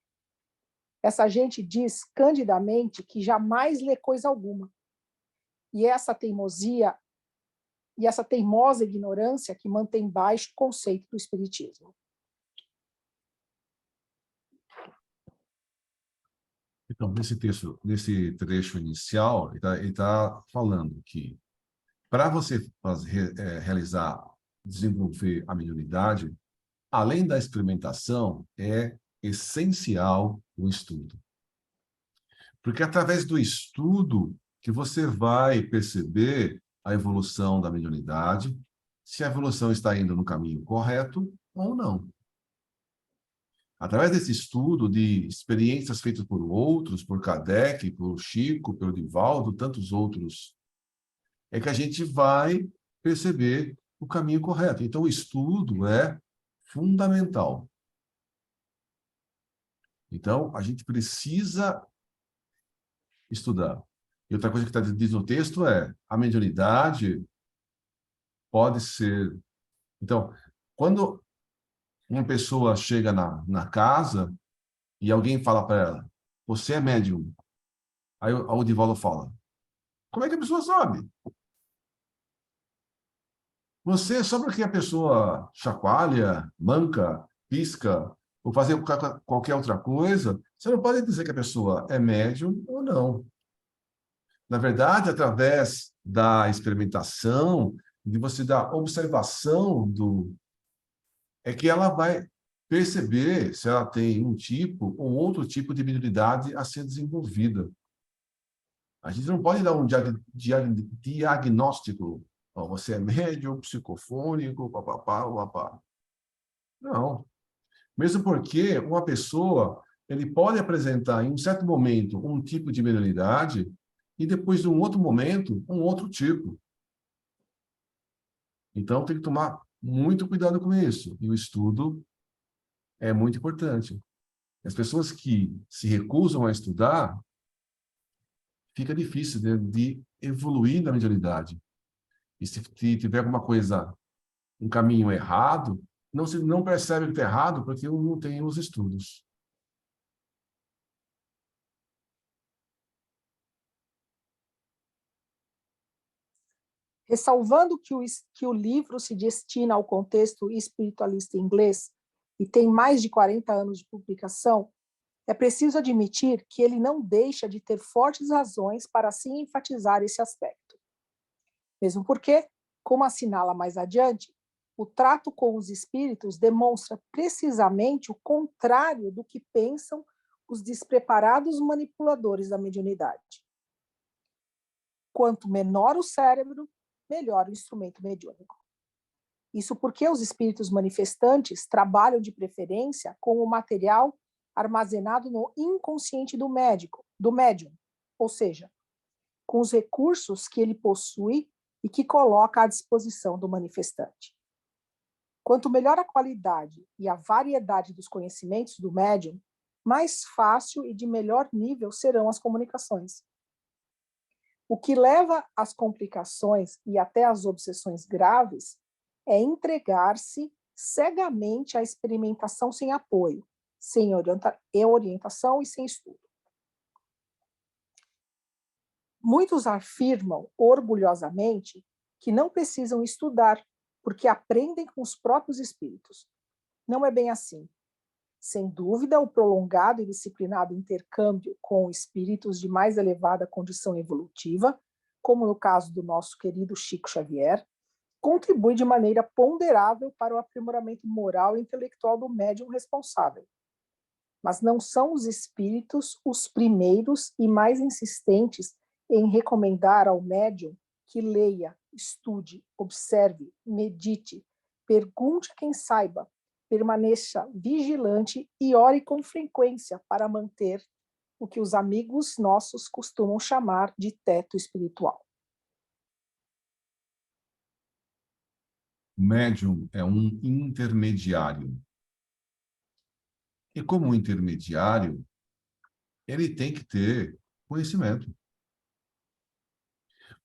Essa gente diz candidamente que jamais lê coisa alguma. E essa teimosa ignorância que mantém baixo o conceito do espiritismo. Então, nesse trecho inicial, ele tá falando que para você realizar, desenvolver a mediunidade, além da experimentação, é essencial o estudo. Porque é através do estudo que você vai perceber a evolução da mediunidade, se a evolução está indo no caminho correto ou não. Através desse estudo de experiências feitas por outros, por Kardec, por Chico, pelo Divaldo, tantos outros, é que a gente vai perceber o caminho correto. Então, o estudo é fundamental. Então, a gente precisa estudar. E outra coisa que diz no texto é a mediunidade pode ser... Então, quando uma pessoa chega na casa e alguém fala para ela, você é médium. Aí o Divaldo fala, como é que a pessoa sabe? Você, só porque a pessoa chacoalha, manca, pisca, ou fazer qualquer outra coisa, você não pode dizer que a pessoa é médium ou não. Na verdade, através da experimentação, de você dar observação é que ela vai perceber se ela tem um tipo ou outro tipo de mediunidade a ser desenvolvida. A gente não pode dar um diagnóstico. Oh, você é médium, psicofônico, papapá, papapá. Não. Mesmo porque uma pessoa ele pode apresentar, em um certo momento, um tipo de mediunidade e depois, de um outro momento, um outro tipo. Então, tem que tomar muito cuidado com isso. E o estudo é muito importante. As pessoas que se recusam a estudar, fica difícil de evoluir na mediunidade. E se tiver alguma coisa, um caminho errado, não percebe que está errado porque não tem os estudos. Ressalvando que o livro se destina ao contexto espiritualista inglês e tem mais de 40 anos de publicação, é preciso admitir que ele não deixa de ter fortes razões para assim enfatizar esse aspecto. Mesmo porque, como assinala mais adiante, o trato com os espíritos demonstra precisamente o contrário do que pensam os despreparados manipuladores da mediunidade. Quanto menor o cérebro, melhor o instrumento mediúnico. Isso porque os espíritos manifestantes trabalham de preferência com o material armazenado no inconsciente do médium, ou seja, com os recursos que ele possui e que coloca à disposição do manifestante. Quanto melhor a qualidade e a variedade dos conhecimentos do médium, mais fácil e de melhor nível serão as comunicações. O que leva às complicações e até às obsessões graves é entregar-se cegamente à experimentação sem apoio, sem orientação e sem estudo. Muitos afirmam orgulhosamente que não precisam estudar, porque aprendem com os próprios espíritos. Não é bem assim. Sem dúvida, o prolongado e disciplinado intercâmbio com espíritos de mais elevada condição evolutiva, como no caso do nosso querido Chico Xavier, contribui de maneira ponderável para o aprimoramento moral e intelectual do médium responsável. Mas não são os espíritos os primeiros e mais insistentes em recomendar ao médium que leia, estude, observe, medite, pergunte a quem saiba, permaneça vigilante e ore com frequência para manter o que os amigos nossos costumam chamar de teto espiritual. O médium é um intermediário. E como intermediário, ele tem que ter conhecimento.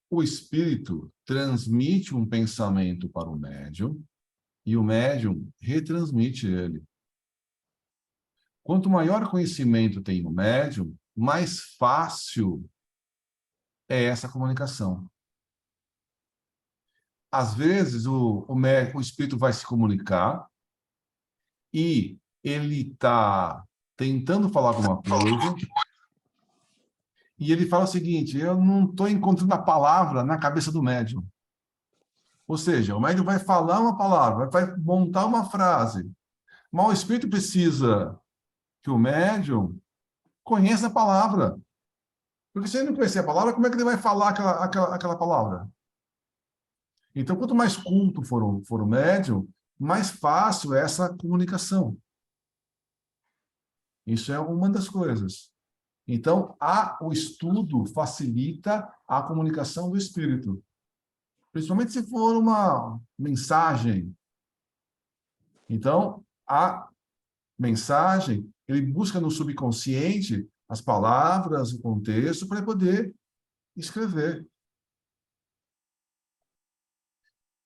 O espírito transmite um pensamento para o médium e o médium retransmite ele. Quanto maior conhecimento tem o médium, mais fácil é essa comunicação. Às vezes, o espírito vai se comunicar e ele está tentando falar alguma coisa e ele fala o seguinte, eu não estou encontrando a palavra na cabeça do médium. Ou seja, o médium vai falar uma palavra, vai montar uma frase. Mas o espírito precisa que o médium conheça a palavra. Porque se ele não conhecer a palavra, como é que ele vai falar aquela palavra? Então, quanto mais culto for o médium, mais fácil é essa comunicação. Isso é uma das coisas. Então, o estudo facilita a comunicação do espírito. Principalmente se for uma mensagem. Então, a mensagem, ele busca no subconsciente as palavras, o contexto, para poder escrever.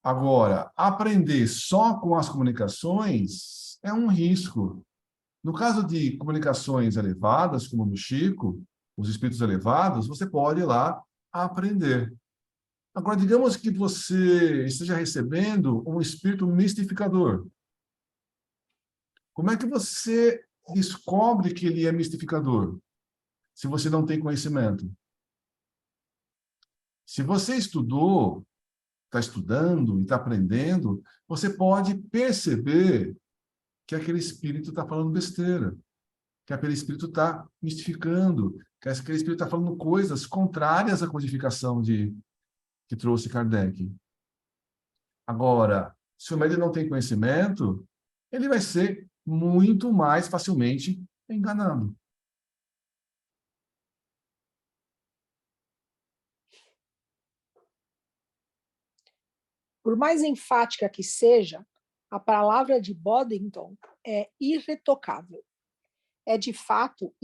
Agora, aprender só com as comunicações é um risco. No caso de comunicações elevadas, como no Chico, os espíritos elevados, você pode ir lá aprender. Agora, digamos que você esteja recebendo um espírito mistificador. Como é que você descobre que ele é mistificador, se você não tem conhecimento? Se você estudou, está estudando e está aprendendo, você pode perceber que aquele espírito está falando besteira, que aquele espírito está mistificando, que aquele espírito está falando coisas contrárias à codificação que trouxe Kardec. Agora, se o médium não tem conhecimento, ele vai ser muito mais facilmente enganado. Por mais enfática que seja, a palavra de Boddington é irretocável. É, de fato,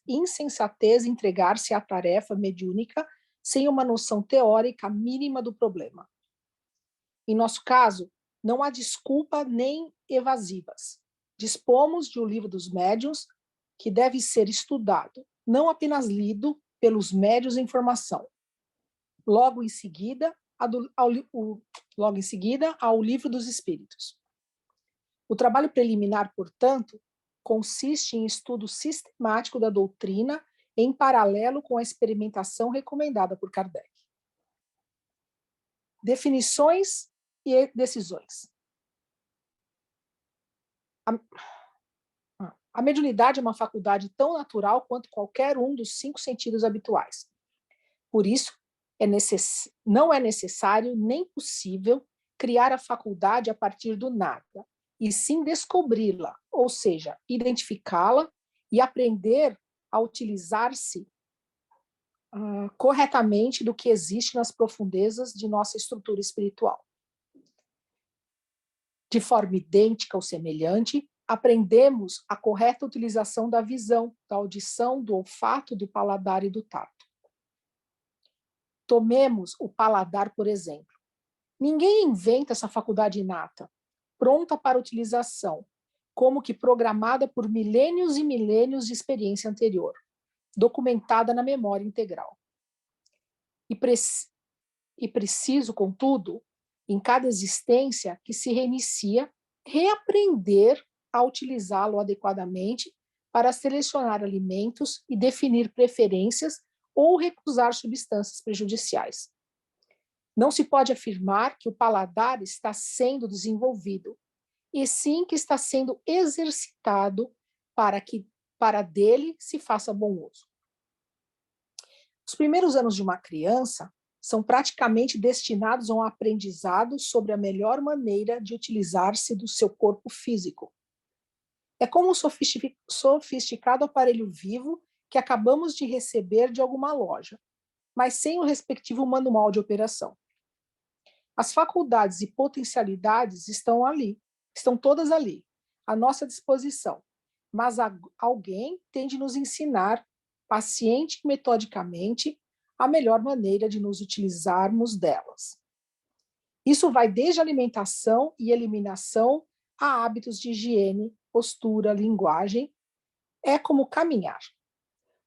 insensatez entregar-se à tarefa mediúnica sem uma noção teórica mínima do problema. Em nosso caso, não há desculpa nem evasivas. Dispomos de O Livro dos Médiuns, que deve ser estudado, não apenas lido pelos médiuns em formação. Logo em seguida, ao Livro dos Espíritos. O trabalho preliminar, portanto, consiste em estudo sistemático da doutrina em paralelo com a experimentação recomendada por Kardec. Definições e decisões. A mediunidade é uma faculdade tão natural quanto qualquer um dos 5 sentidos habituais. Por isso, não é necessário nem possível criar a faculdade a partir do nada, e sim descobri-la, ou seja, identificá-la e aprender a utilizar-se corretamente do que existe nas profundezas de nossa estrutura espiritual. De forma idêntica ou semelhante, aprendemos a correta utilização da visão, da audição, do olfato, do paladar e do tato. Tomemos o paladar, por exemplo. Ninguém inventa essa faculdade inata, pronta para utilização, como que programada por milênios e milênios de experiência anterior, documentada na memória integral. E preciso, contudo, em cada existência que se reinicia, reaprender a utilizá-lo adequadamente para selecionar alimentos e definir preferências ou recusar substâncias prejudiciais. Não se pode afirmar que o paladar está sendo desenvolvido, e sim que está sendo exercitado para dele se faça bom uso. Os primeiros anos de uma criança são praticamente destinados a um aprendizado sobre a melhor maneira de utilizar-se do seu corpo físico. É como um sofisticado aparelho vivo que acabamos de receber de alguma loja, mas sem o respectivo manual de operação. As faculdades e potencialidades estão todas ali, à nossa disposição, mas alguém tem de nos ensinar, paciente e metodicamente, a melhor maneira de nos utilizarmos delas. Isso vai desde alimentação e eliminação a hábitos de higiene, postura, linguagem. É como caminhar.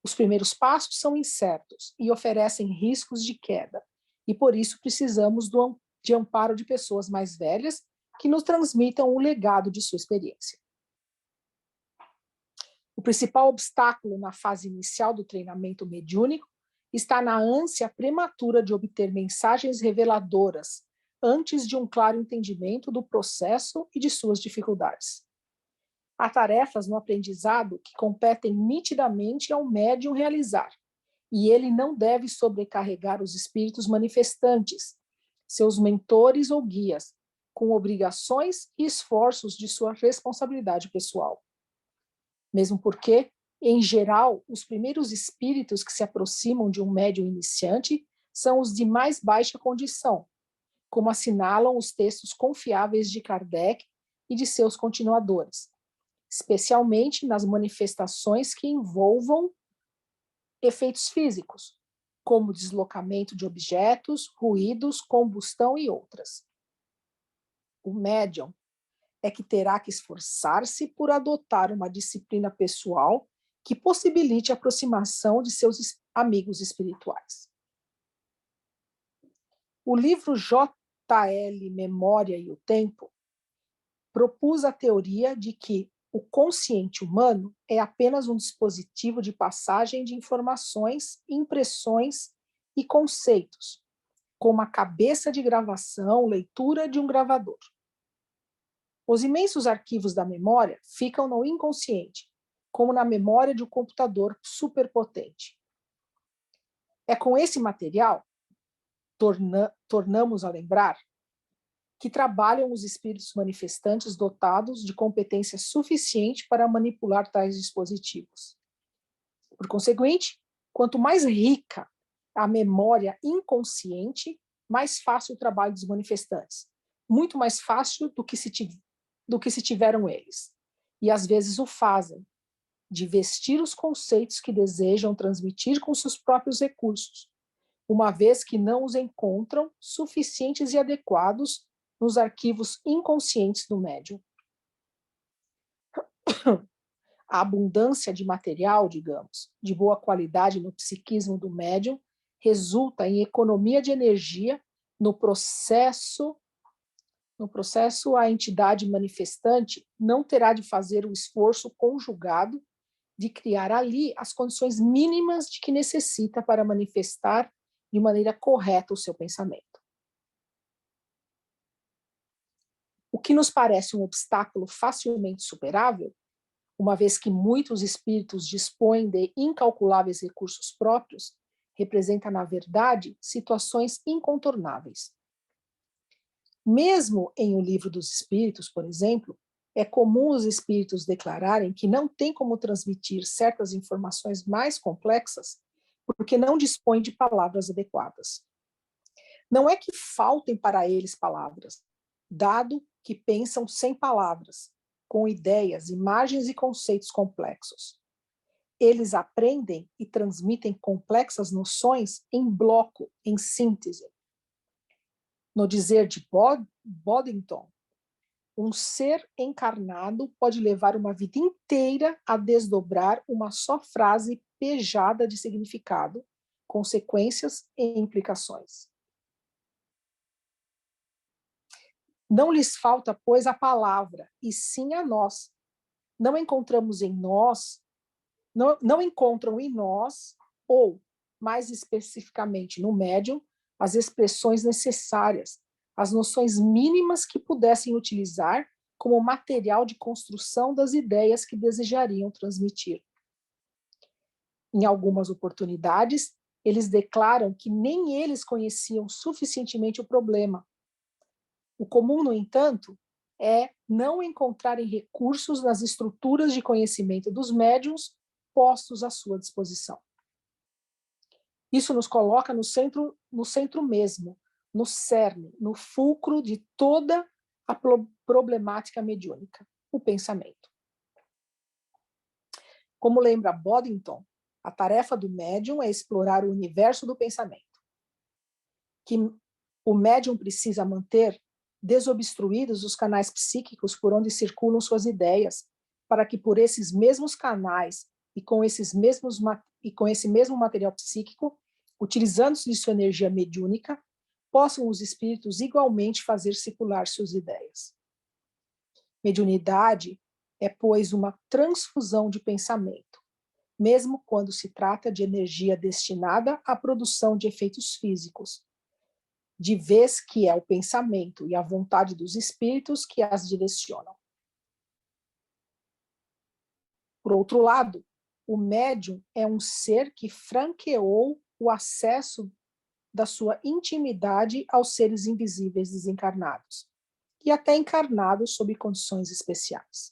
Os primeiros passos são incertos e oferecem riscos de queda, e por isso precisamos de amparo de pessoas mais velhas que nos transmitam o legado de sua experiência. O principal obstáculo na fase inicial do treinamento mediúnico está na ânsia prematura de obter mensagens reveladoras, antes de um claro entendimento do processo e de suas dificuldades. Há tarefas no aprendizado que competem nitidamente ao médium realizar, e ele não deve sobrecarregar os espíritos manifestantes, seus mentores ou guias, com obrigações e esforços de sua responsabilidade pessoal. Mesmo porque, em geral, os primeiros espíritos que se aproximam de um médium iniciante são os de mais baixa condição, como assinalam os textos confiáveis de Kardec e de seus continuadores, especialmente nas manifestações que envolvam efeitos físicos, como deslocamento de objetos, ruídos, combustão e outras. O médium é que terá que esforçar-se por adotar uma disciplina pessoal que possibilite a aproximação de seus amigos espirituais. O livro J.L. Memória e o Tempo propôs a teoria de que o consciente humano é apenas um dispositivo de passagem de informações, impressões e conceitos, como a cabeça de gravação, leitura de um gravador. Os imensos arquivos da memória ficam no inconsciente, como na memória de um computador superpotente. É com esse material, tornamos a lembrar, que trabalham os espíritos manifestantes dotados de competência suficiente para manipular tais dispositivos. Por conseguinte, quanto mais rica a memória inconsciente, mais fácil o trabalho dos manifestantes. Muito mais fácil do que se tiveram eles. E às vezes o fazem, de vestir os conceitos que desejam transmitir com seus próprios recursos, uma vez que não os encontram suficientes e adequados nos arquivos inconscientes do médium. A abundância de material, digamos, de boa qualidade no psiquismo do médium, resulta em economia de energia no processo, a entidade manifestante não terá de fazer o esforço conjugado de criar ali as condições mínimas de que necessita para manifestar de maneira correta o seu pensamento. O que nos parece um obstáculo facilmente superável, uma vez que muitos espíritos dispõem de incalculáveis recursos próprios, representa, na verdade, situações incontornáveis. Mesmo em O Livro dos Espíritos, por exemplo, é comum os espíritos declararem que não têm como transmitir certas informações mais complexas porque não dispõem de palavras adequadas. Não é que faltem para eles palavras, dado que pensam sem palavras, com ideias, imagens e conceitos complexos. Eles aprendem e transmitem complexas noções em bloco, em síntese. No dizer de Boddington, um ser encarnado pode levar uma vida inteira a desdobrar uma só frase pejada de significado, consequências e implicações. Não lhes falta, pois, a palavra, e sim a nós. Não encontram em nós, ou, mais especificamente no médium, as expressões necessárias, as noções mínimas que pudessem utilizar como material de construção das ideias que desejariam transmitir. Em algumas oportunidades, eles declaram que nem eles conheciam suficientemente o problema. O comum, no entanto, é não encontrarem recursos nas estruturas de conhecimento dos médiuns postos à sua disposição. Isso nos coloca no centro mesmo, no cerne, no fulcro de toda a problemática mediúnica, o pensamento. Como lembra Boddington, a tarefa do médium é explorar o universo do pensamento, que o médium precisa manter desobstruídos os canais psíquicos por onde circulam suas ideias, para que por esses mesmos canais e com esse mesmo material psíquico, utilizando-se de sua energia mediúnica, possam os espíritos igualmente fazer circular suas ideias. Mediunidade é, pois, uma transfusão de pensamento, mesmo quando se trata de energia destinada à produção de efeitos físicos, de vez que é o pensamento e a vontade dos espíritos que as direcionam. Por outro lado, o médium é um ser que franqueou o acesso da sua intimidade aos seres invisíveis desencarnados, e até encarnados sob condições especiais.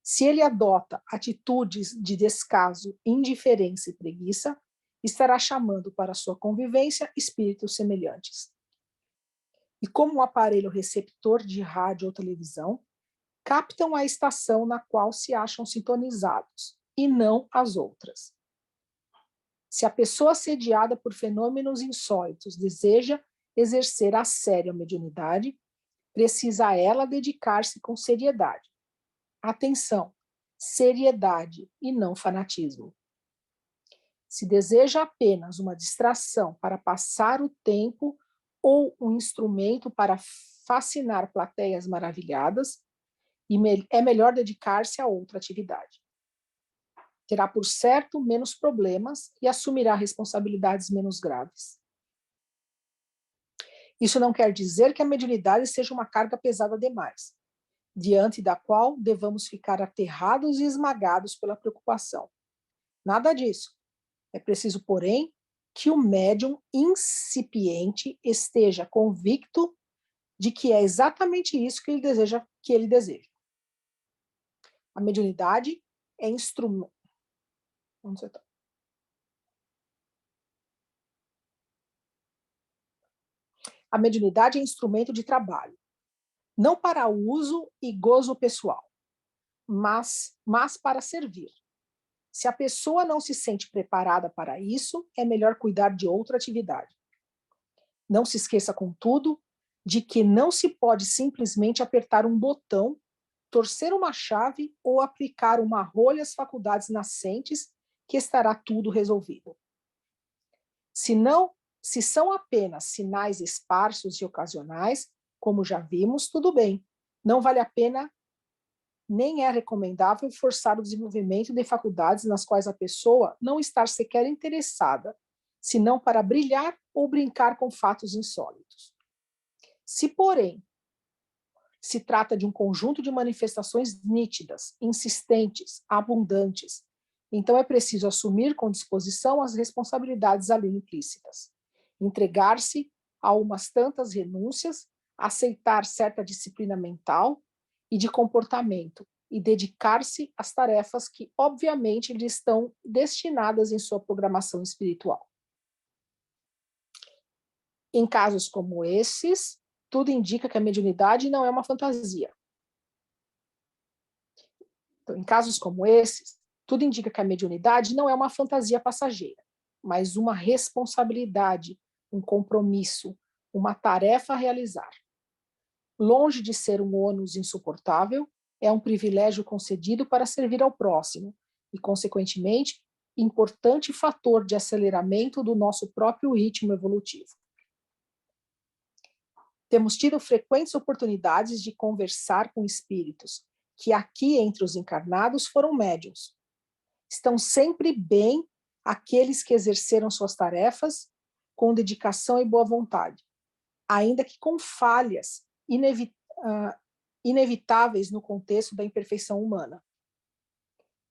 Se ele adota atitudes de descaso, indiferença e preguiça, estará chamando para sua convivência espíritos semelhantes. E como um aparelho receptor de rádio ou televisão, captam a estação na qual se acham sintonizados, e não as outras. Se a pessoa assediada por fenômenos insólitos deseja exercer a séria mediunidade, precisa ela dedicar-se com seriedade. Atenção, seriedade e não fanatismo. Se deseja apenas uma distração para passar o tempo ou um instrumento para fascinar plateias maravilhadas, é melhor dedicar-se a outra atividade. Terá, por certo, menos problemas e assumirá responsabilidades menos graves. Isso não quer dizer que a mediunidade seja uma carga pesada demais, diante da qual devamos ficar aterrados e esmagados pela preocupação. Nada disso. É preciso, porém, que o médium incipiente esteja convicto de que é exatamente isso que ele deseja. A mediunidade é instrumento. Onde você está? A mediunidade é instrumento de trabalho, não para uso e gozo pessoal, mas para servir. Se a pessoa não se sente preparada para isso, é melhor cuidar de outra atividade. Não se esqueça, contudo, de que não se pode simplesmente apertar um botão, torcer uma chave ou aplicar uma rolha às faculdades nascentes, que estará tudo resolvido. Se são apenas sinais esparsos e ocasionais, como já vimos, tudo bem. Não vale a pena, nem é recomendável forçar o desenvolvimento de faculdades nas quais a pessoa não está sequer interessada, senão para brilhar ou brincar com fatos insólitos. Se, porém, se trata de um conjunto de manifestações nítidas, insistentes, abundantes, então é preciso assumir com disposição as responsabilidades ali implícitas, entregar-se a umas tantas renúncias, aceitar certa disciplina mental e de comportamento e dedicar-se às tarefas que, obviamente, lhe estão destinadas em sua programação espiritual. Em casos como esses, tudo indica que a mediunidade não é uma fantasia. Então, em casos como esses, tudo indica que a mediunidade não é uma fantasia passageira, mas uma responsabilidade, um compromisso, uma tarefa a realizar. Longe de ser um ônus insuportável, é um privilégio concedido para servir ao próximo e, consequentemente, importante fator de aceleramento do nosso próprio ritmo evolutivo. Temos tido frequentes oportunidades de conversar com espíritos que aqui entre os encarnados foram médiuns. Estão sempre bem aqueles que exerceram suas tarefas com dedicação e boa vontade, ainda que com falhas inevitáveis no contexto da imperfeição humana.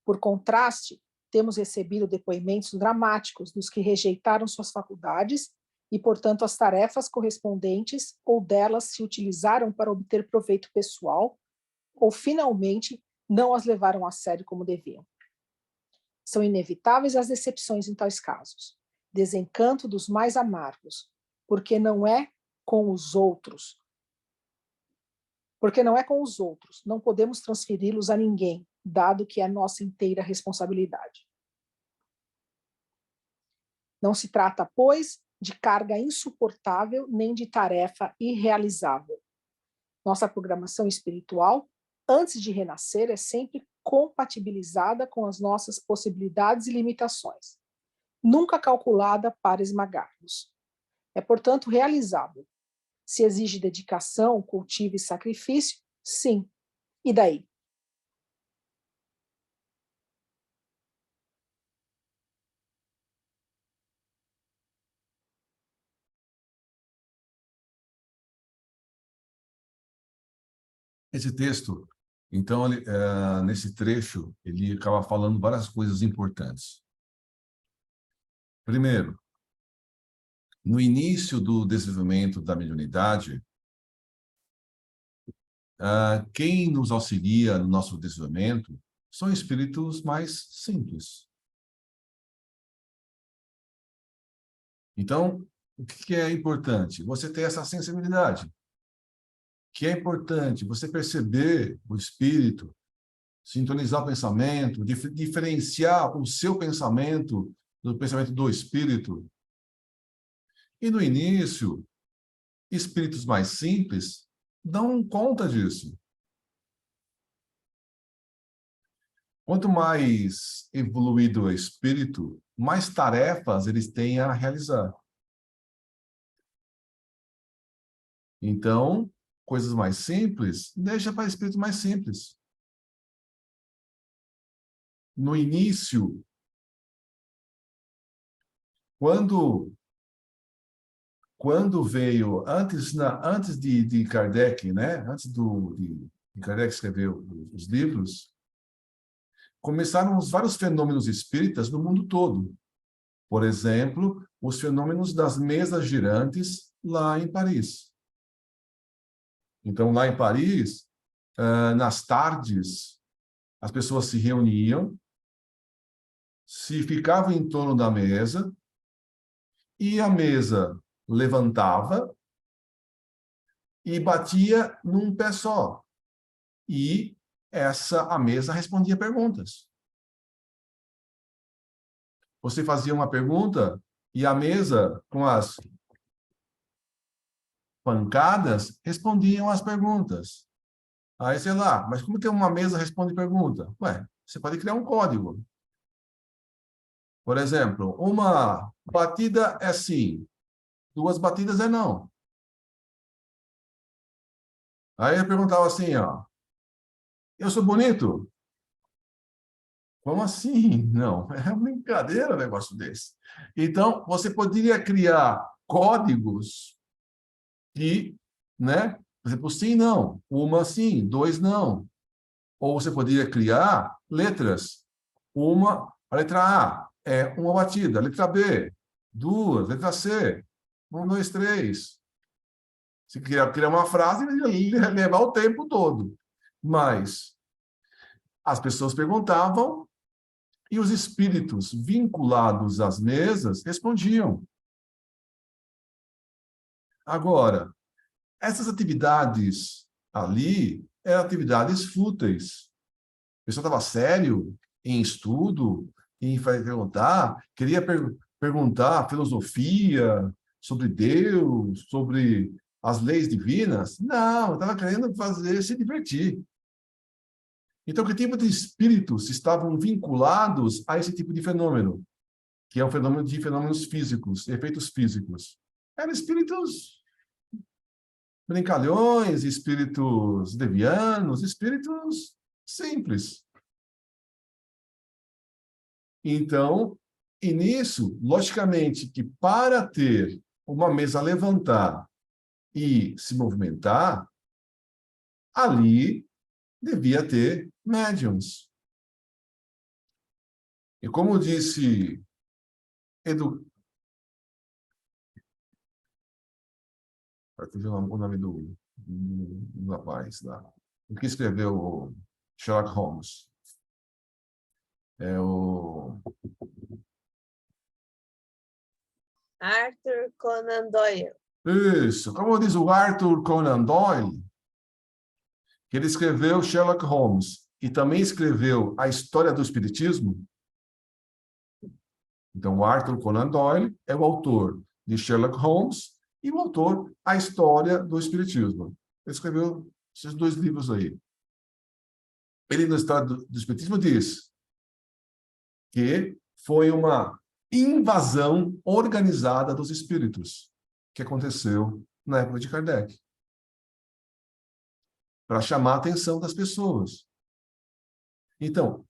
Por contraste, temos recebido depoimentos dramáticos dos que rejeitaram suas faculdades e, portanto, as tarefas correspondentes ou delas se utilizaram para obter proveito pessoal ou, finalmente, não as levaram a sério como deviam. São inevitáveis as decepções em tais casos, desencanto dos mais amargos, porque não é com os outros, não podemos transferi-los a ninguém, dado que é nossa inteira responsabilidade. Não se trata, pois, de carga insuportável nem de tarefa irrealizável. Nossa programação espiritual, antes de renascer, é sempre compatibilizada com as nossas possibilidades e limitações, nunca calculada para esmagar-nos. É, portanto, realizável. Se exige dedicação, cultivo e sacrifício, sim. E daí? Esse texto, então, nesse trecho, ele acaba falando várias coisas importantes. Primeiro, no início do desenvolvimento da mediunidade, quem nos auxilia no nosso desenvolvimento são espíritos mais simples. Então, o que é importante? Você ter essa sensibilidade. Que é importante você perceber o espírito, sintonizar o pensamento, diferenciar o seu pensamento do pensamento do espírito. E no início, espíritos mais simples dão conta disso. Quanto mais evoluído o espírito, mais tarefas eles têm a realizar. Então, coisas mais simples, deixa para espíritos mais simples. No início, quando veio, antes de Kardec, né? Antes de Kardec escrever os livros, começaram os vários fenômenos espíritas no mundo todo. Por exemplo, os fenômenos das mesas girantes lá em Paris. Então, lá em Paris, nas tardes, as pessoas se reuniam, se ficavam em torno da mesa, e a mesa levantava e batia num pé só. E a mesa respondia perguntas. Você fazia uma pergunta e a mesa, com as pancadas, respondiam as perguntas. Aí, sei lá, mas como que uma mesa responde pergunta? Ué, você pode criar um código. Por exemplo, uma batida é sim, 2 batidas é não. Aí eu perguntava assim, ó, eu sou bonito? Como assim? Não, é brincadeira um negócio desse. Então, você poderia criar códigos que, né? Por exemplo, sim, não. Uma sim, 2 não. Ou você poderia criar letras. A letra A é uma batida. A letra B, 2. Letra C, 1, 2, 3. Se criar uma frase, ia levar o tempo todo. Mas as pessoas perguntavam e os espíritos vinculados às mesas respondiam. Agora, essas atividades ali eram atividades fúteis. A pessoa estava sério em estudo, em perguntar, queria perguntar filosofia, sobre Deus, sobre as leis divinas. Não, estava querendo se divertir. Então, que tipo de espíritos estavam vinculados a esse tipo de fenômeno? Que é um fenômeno de fenômenos físicos, efeitos físicos. Eram espíritos brincalhões, espíritos devianos, espíritos simples. Então, e nisso, logicamente, que para ter uma mesa levantar e se movimentar, ali devia ter médiums. E como disse o nome do rapaz lá, o que escreveu o Sherlock Holmes. É o Arthur Conan Doyle. Isso, como diz o Arthur Conan Doyle, que ele escreveu Sherlock Holmes e também escreveu A História do Espiritismo. Então, o Arthur Conan Doyle é o autor de Sherlock Holmes e o autor A História do Espiritismo. Ele escreveu esses 2 livros aí. Ele, no História do Espiritismo, diz que foi uma invasão organizada dos espíritos que aconteceu na época de Kardec, para chamar a atenção das pessoas. Então,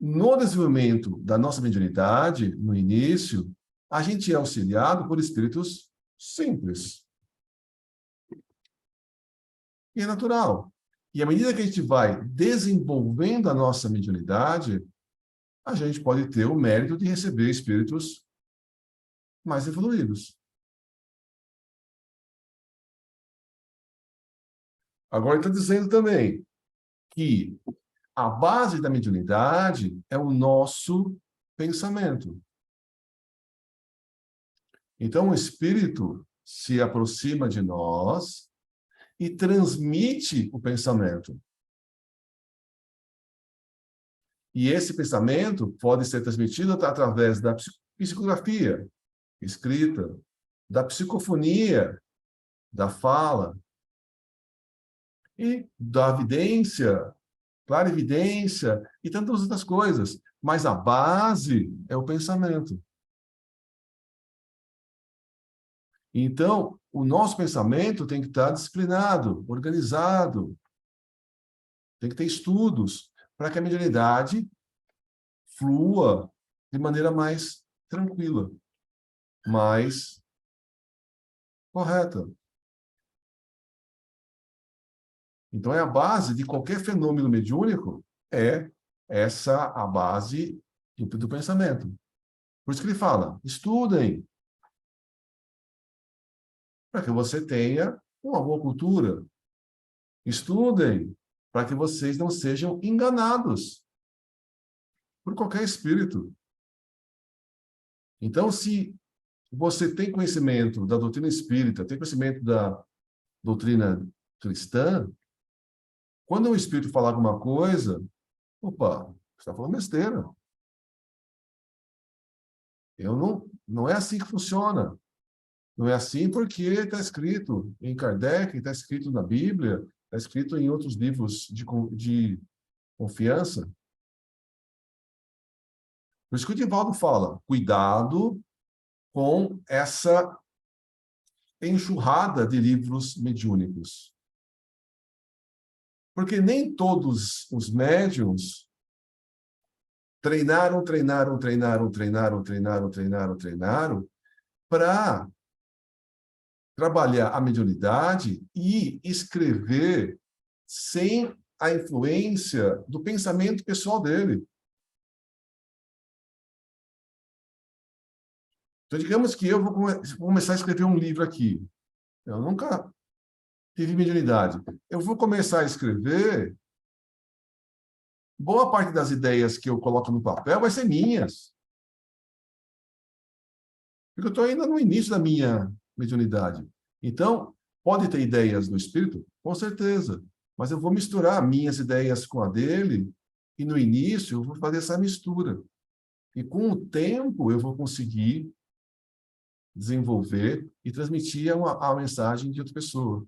no desenvolvimento da nossa mediunidade, no início, a gente é auxiliado por espíritos simples. E é natural. E à medida que a gente vai desenvolvendo a nossa mediunidade, a gente pode ter o mérito de receber espíritos mais evoluídos. Agora, ele está dizendo também que a base da mediunidade é o nosso pensamento. Então, o espírito se aproxima de nós e transmite o pensamento. E esse pensamento pode ser transmitido através da psicografia escrita, da psicofonia, da fala e da evidência, clarividência e tantas outras coisas. Mas a base é o pensamento. Então, o nosso pensamento tem que estar disciplinado, organizado. Tem que ter estudos para que a mediunidade flua de maneira mais tranquila, mais correta. Então, é a base de qualquer fenômeno mediúnico, é essa a base do pensamento. Por isso que ele fala, estudem, para que você tenha uma boa cultura. Estudem, para que vocês não sejam enganados por qualquer espírito. Então, se você tem conhecimento da doutrina espírita, tem conhecimento da doutrina cristã, quando o espírito falar alguma coisa, opa, você está falando besteira. Não é assim que funciona. Não é assim porque está escrito em Kardec, está escrito na Bíblia, está escrito em outros livros de confiança. Por isso que o Divaldo fala, cuidado com essa enxurrada de livros mediúnicos. Porque nem todos os médiuns treinaram para trabalhar a mediunidade e escrever sem a influência do pensamento pessoal dele. Então, digamos que eu vou começar a escrever um livro aqui. Eu nunca tive mediunidade. Eu vou começar a escrever, boa parte das ideias que eu coloco no papel vai ser minhas. Porque eu estou ainda no início da minha mediunidade. Então, pode ter ideias do espírito? Com certeza. Mas eu vou misturar minhas ideias com a dele e, no início, eu vou fazer essa mistura. E, com o tempo, eu vou conseguir desenvolver e transmitir a mensagem de outra pessoa.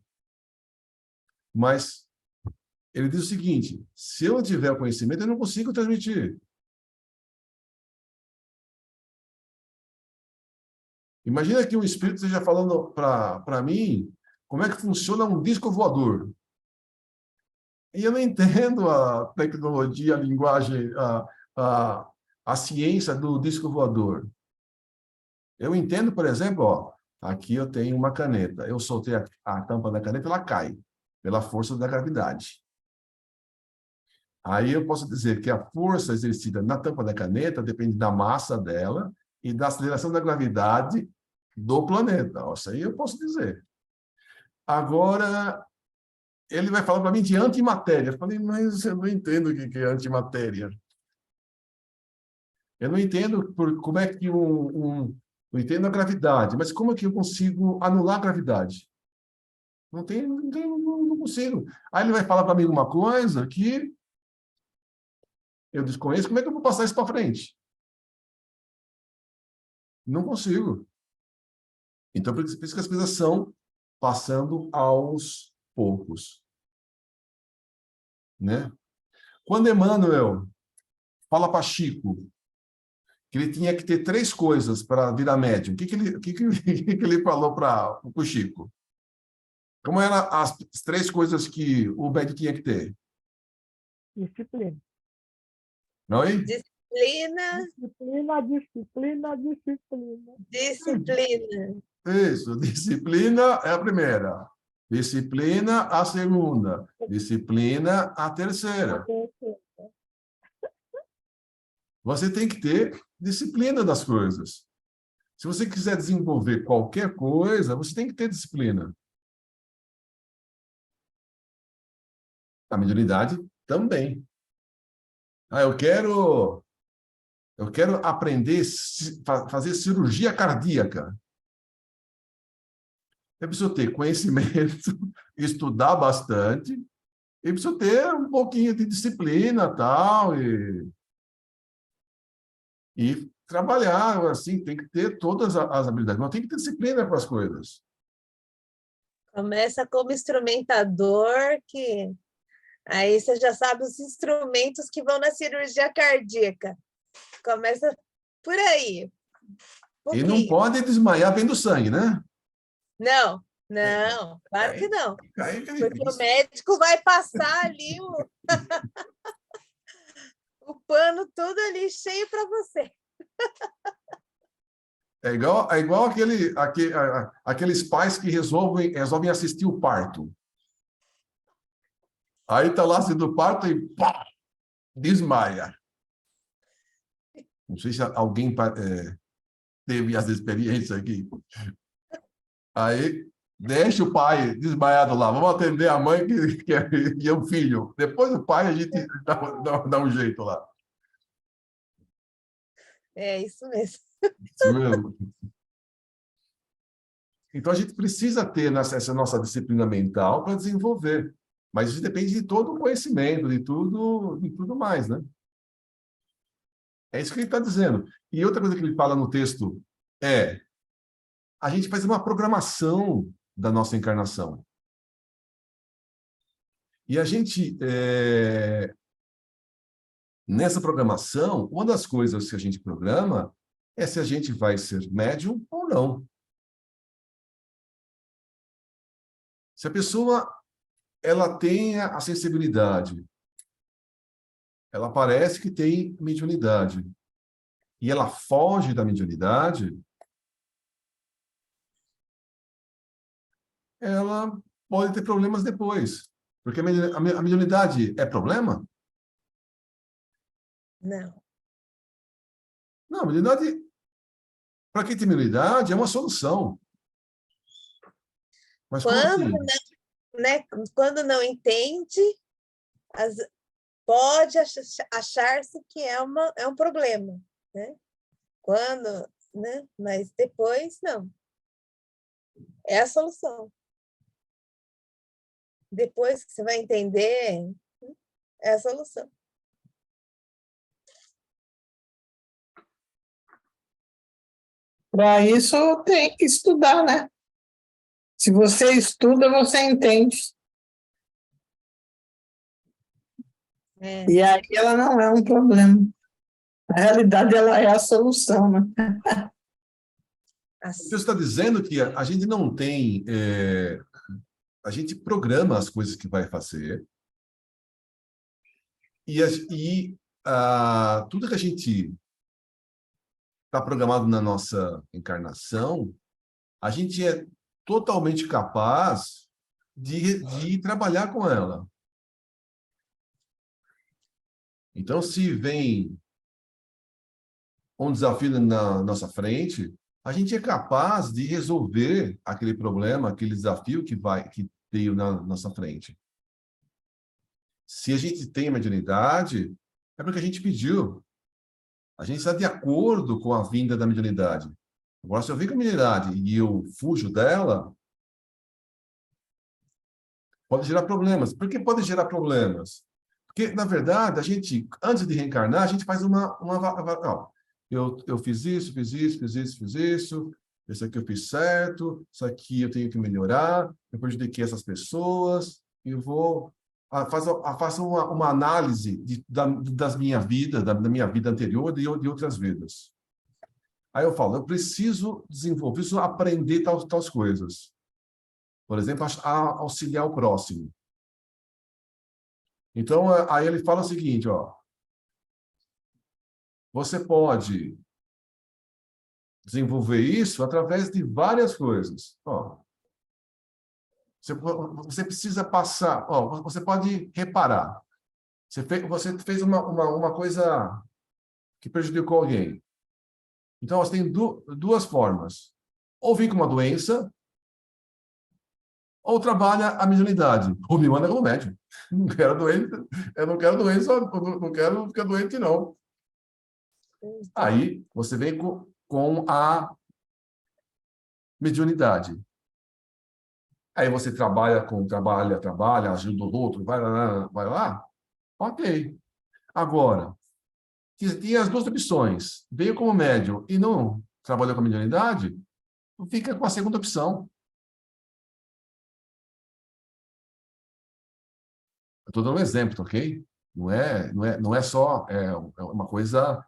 Mas ele diz o seguinte, se eu não tiver o conhecimento, eu não consigo transmitir. Imagina que um espírito esteja falando para mim como é que funciona um disco voador. E eu não entendo a tecnologia, a linguagem, a ciência do disco voador. Eu entendo, por exemplo, ó, aqui eu tenho uma caneta. Eu soltei a tampa da caneta, ela cai, pela força da gravidade. Aí eu posso dizer que a força exercida na tampa da caneta depende da massa dela e da aceleração da gravidade do planeta. Isso aí eu posso dizer. Agora, ele vai falar para mim de antimatéria. Eu falei, mas eu não entendo o que é antimatéria. Eu não entendo como é que eu entendo a gravidade, mas como é que eu consigo anular a gravidade? Não consigo. Aí ele vai falar para mim uma coisa que eu desconheço, como é que eu vou passar isso para frente? Não consigo. Então, por isso que as coisas são passando aos poucos. Né? Quando Emmanuel fala para Chico que ele tinha que ter 3 coisas para virar médium, o que ele falou para o Chico? Como eram as 3 coisas que o médium tinha que ter? Disciplina. Não é? Disciplina. Disciplina. Disciplina. Isso, disciplina é a primeira. disciplina a segunda, disciplina a terceira. Você tem que ter disciplina das coisas. Se você quiser desenvolver qualquer coisa, você tem que ter disciplina. A mediunidade também. Eu quero aprender a fazer cirurgia cardíaca. Eu preciso ter conhecimento, estudar bastante, e preciso ter um pouquinho de disciplina tal, e trabalhar, assim, tem que ter todas as habilidades, mas tem que ter disciplina para as coisas. Começa como instrumentador, que aí você já sabe os instrumentos que vão na cirurgia cardíaca. Começa por aí. E não pode desmaiar vendo sangue, né? Não, claro que não. Porque o médico vai passar ali o pano todo ali cheio para você. É igual aqueles pais que resolvem assistir o parto. Aí está lá assistindo o parto e pá, desmaia. Não sei se alguém teve essa experiência aqui. Aí deixa o pai desmaiado lá. Vamos atender a mãe que é o filho. Depois o pai a gente dá um jeito lá. É isso mesmo. Isso mesmo. Então, a gente precisa ter essa nossa disciplina mental para desenvolver. Mas isso depende de todo o conhecimento, de tudo mais, né? É isso que ele está dizendo. E outra coisa que ele fala no texto é a gente faz uma programação da nossa encarnação. E a gente, nessa programação, uma das coisas que a gente programa é se a gente vai ser médium ou não. Se a pessoa ela tem a sensibilidade, ela parece que tem mediunidade, e ela foge da mediunidade, ela pode ter problemas depois. Porque a mediunidade é problema? Não. Não, a mediunidade, para quem tem mediunidade, é uma solução. Mas como assim? Quando não entende, pode achar-se que é um problema, né? Quando, né? Mas depois, não. É a solução. Depois que você vai entender, é a solução. Para isso, tem que estudar, né? Se você estuda, você entende. E aí ela não é um problema. Na realidade, ela é a solução, né? Você está dizendo que a gente não tem... a gente programa as coisas que vai fazer e tudo que a gente está programado na nossa encarnação, a gente é totalmente capaz de trabalhar com ela. Então, se vem um desafio na nossa frente, a gente é capaz de resolver aquele problema, aquele desafio que veio na nossa frente. Se a gente tem mediunidade, é porque a gente pediu. A gente está de acordo com a vinda da mediunidade. Agora, se eu venho com a mediunidade e eu fujo dela, pode gerar problemas. Por que pode gerar problemas? Porque, na verdade, a gente, antes de reencarnar, a gente faz ó, eu fiz isso, fiz isso aqui eu fiz certo, isso aqui eu tenho que melhorar, eu prejudiquei essas pessoas, eu vou... Faça uma análise da minha vida anterior e de outras vidas. Aí eu falo, eu preciso desenvolver, preciso aprender tais coisas. Por exemplo, auxiliar o próximo. Então, aí ele fala o seguinte, ó, você pode desenvolver isso através de várias coisas. Ó, Você precisa passar, ó, você pode reparar. Você fez uma coisa que prejudicou alguém. Então, você tem duas formas. Ou vem com uma doença, ou trabalha a mediunidade. Ou me manda como médium. Não quero doente, eu não quero doença, eu não quero ficar doente, não. Aí, você vem com a mediunidade. Aí você trabalha, ajuda o outro, vai lá. Ok. Agora, tinha as duas opções. Veio como médium e não trabalhou com a mediunidade, fica com a segunda opção. Eu estou dando um exemplo, ok? Não é só uma coisa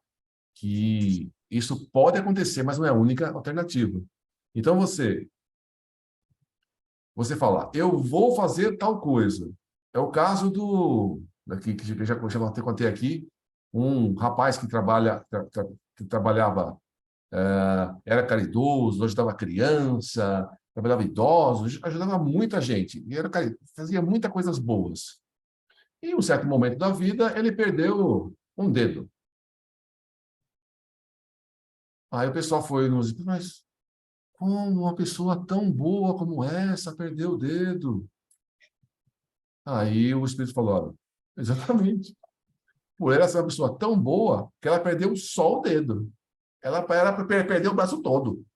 que isso pode acontecer, mas não é a única alternativa. Então você fala, eu vou fazer tal coisa. É o caso daqui que eu já contei aqui, um rapaz que que trabalhava, era caridoso, ajudava criança, trabalhava idosos, ajudava muita gente, e fazia muitas coisas boas. E em um certo momento da vida, ele perdeu um dedo. Aí o pessoal foi nos disse, mas como uma pessoa tão boa como essa perdeu o dedo? Aí o Espírito falou, olha, exatamente. Por ela ser uma pessoa tão boa que ela perdeu só o dedo. Ela perdeu o braço todo.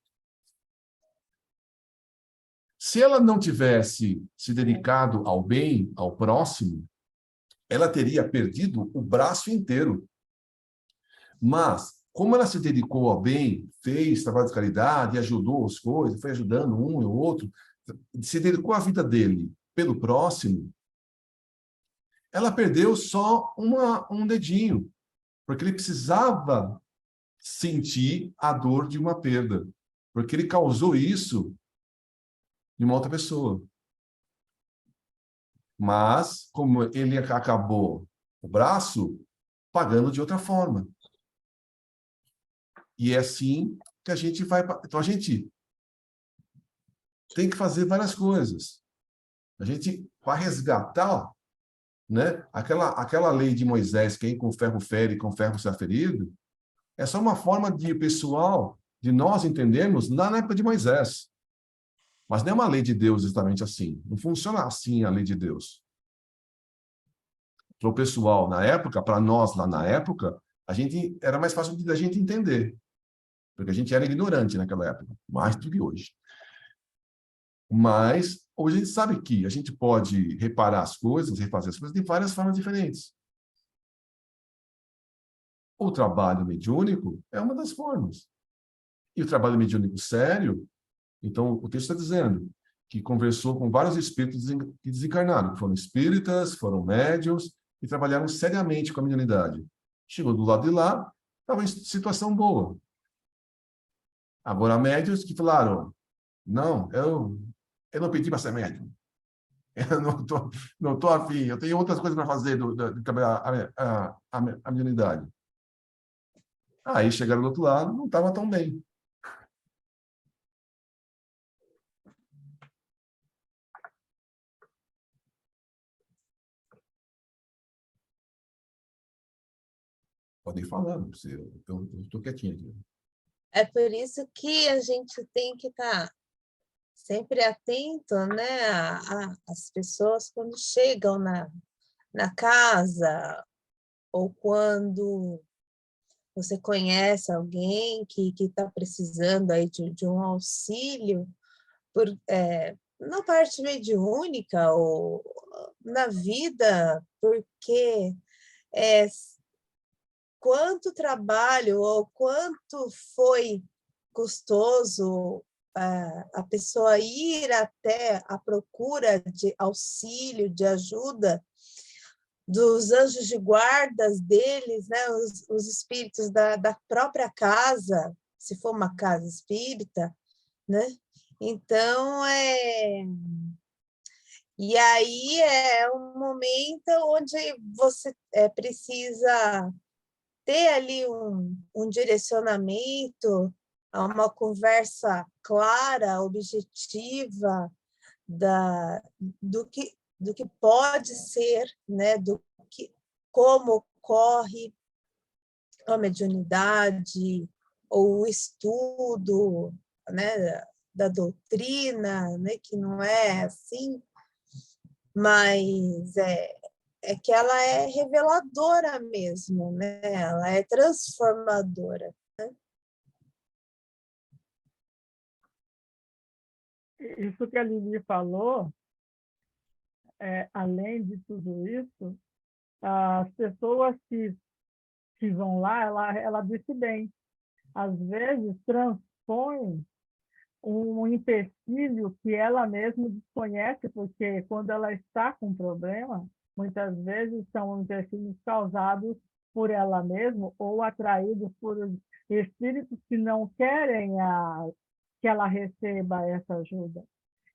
Se ela não tivesse se dedicado ao bem, ao próximo, ela teria perdido o braço inteiro. Mas, como ela se dedicou ao bem, fez trabalho de caridade, ajudou as coisas, foi ajudando um e o outro, se dedicou à vida dele pelo próximo, ela perdeu só um dedinho, porque ele precisava sentir a dor de uma perda, porque ele causou isso em uma outra pessoa. Mas, como ele acabou o braço, pagando de outra forma. E é assim que a gente vai... Então, a gente tem que fazer várias coisas. A gente vai resgatar, né, aquela lei de Moisés, quem com ferro fere, com ferro será ferido, é só uma forma de pessoal, de nós entendermos na época de Moisés. Mas não é uma lei de Deus exatamente assim. Não funciona assim a lei de Deus. Para o pessoal na época, para nós lá na época, era mais fácil da gente entender. Porque a gente era ignorante naquela época, mais do que hoje. Mas hoje a gente sabe que a gente pode reparar as coisas, refazer as coisas de várias formas diferentes. O trabalho mediúnico é uma das formas. E o trabalho mediúnico sério, então o texto está dizendo que conversou com vários espíritos que desencarnaram, que foram espíritas, foram médiuns e trabalharam seriamente com a mediunidade. Chegou do lado de lá, estava em situação boa. Agora, médiuns que falaram, não, eu não pedi para ser médium. Eu não tô afim, eu tenho outras coisas para fazer de trabalhar a mediunidade. Aí chegaram do outro lado, não estava tão bem. Podem ir falando, eu estou quietinho aqui. É por isso que a gente tem que estar sempre atento, né, às pessoas quando chegam na casa ou quando você conhece alguém que está precisando aí de um auxílio na parte mediúnica ou na vida, porque quanto trabalho ou quanto foi custoso a pessoa ir até a procura de auxílio, de ajuda dos anjos de guardas deles, né, os espíritos da própria casa, se for uma casa espírita, né? Então, e aí é um momento onde você precisa ter ali um direcionamento, uma conversa clara, objetiva, do que pode ser, né, como ocorre a mediunidade, ou o estudo, né, da doutrina, né, que não é assim, mas é que ela é reveladora mesmo, né? Ela é transformadora. Isso que a Lili falou, além de tudo isso, as pessoas que vão lá, ela disse bem, às vezes transpõem um empecilho que ela mesma desconhece, porque quando ela está com problema, muitas vezes são empecilhos causados por ela mesma ou atraídos por espíritos que não querem que ela receba essa ajuda.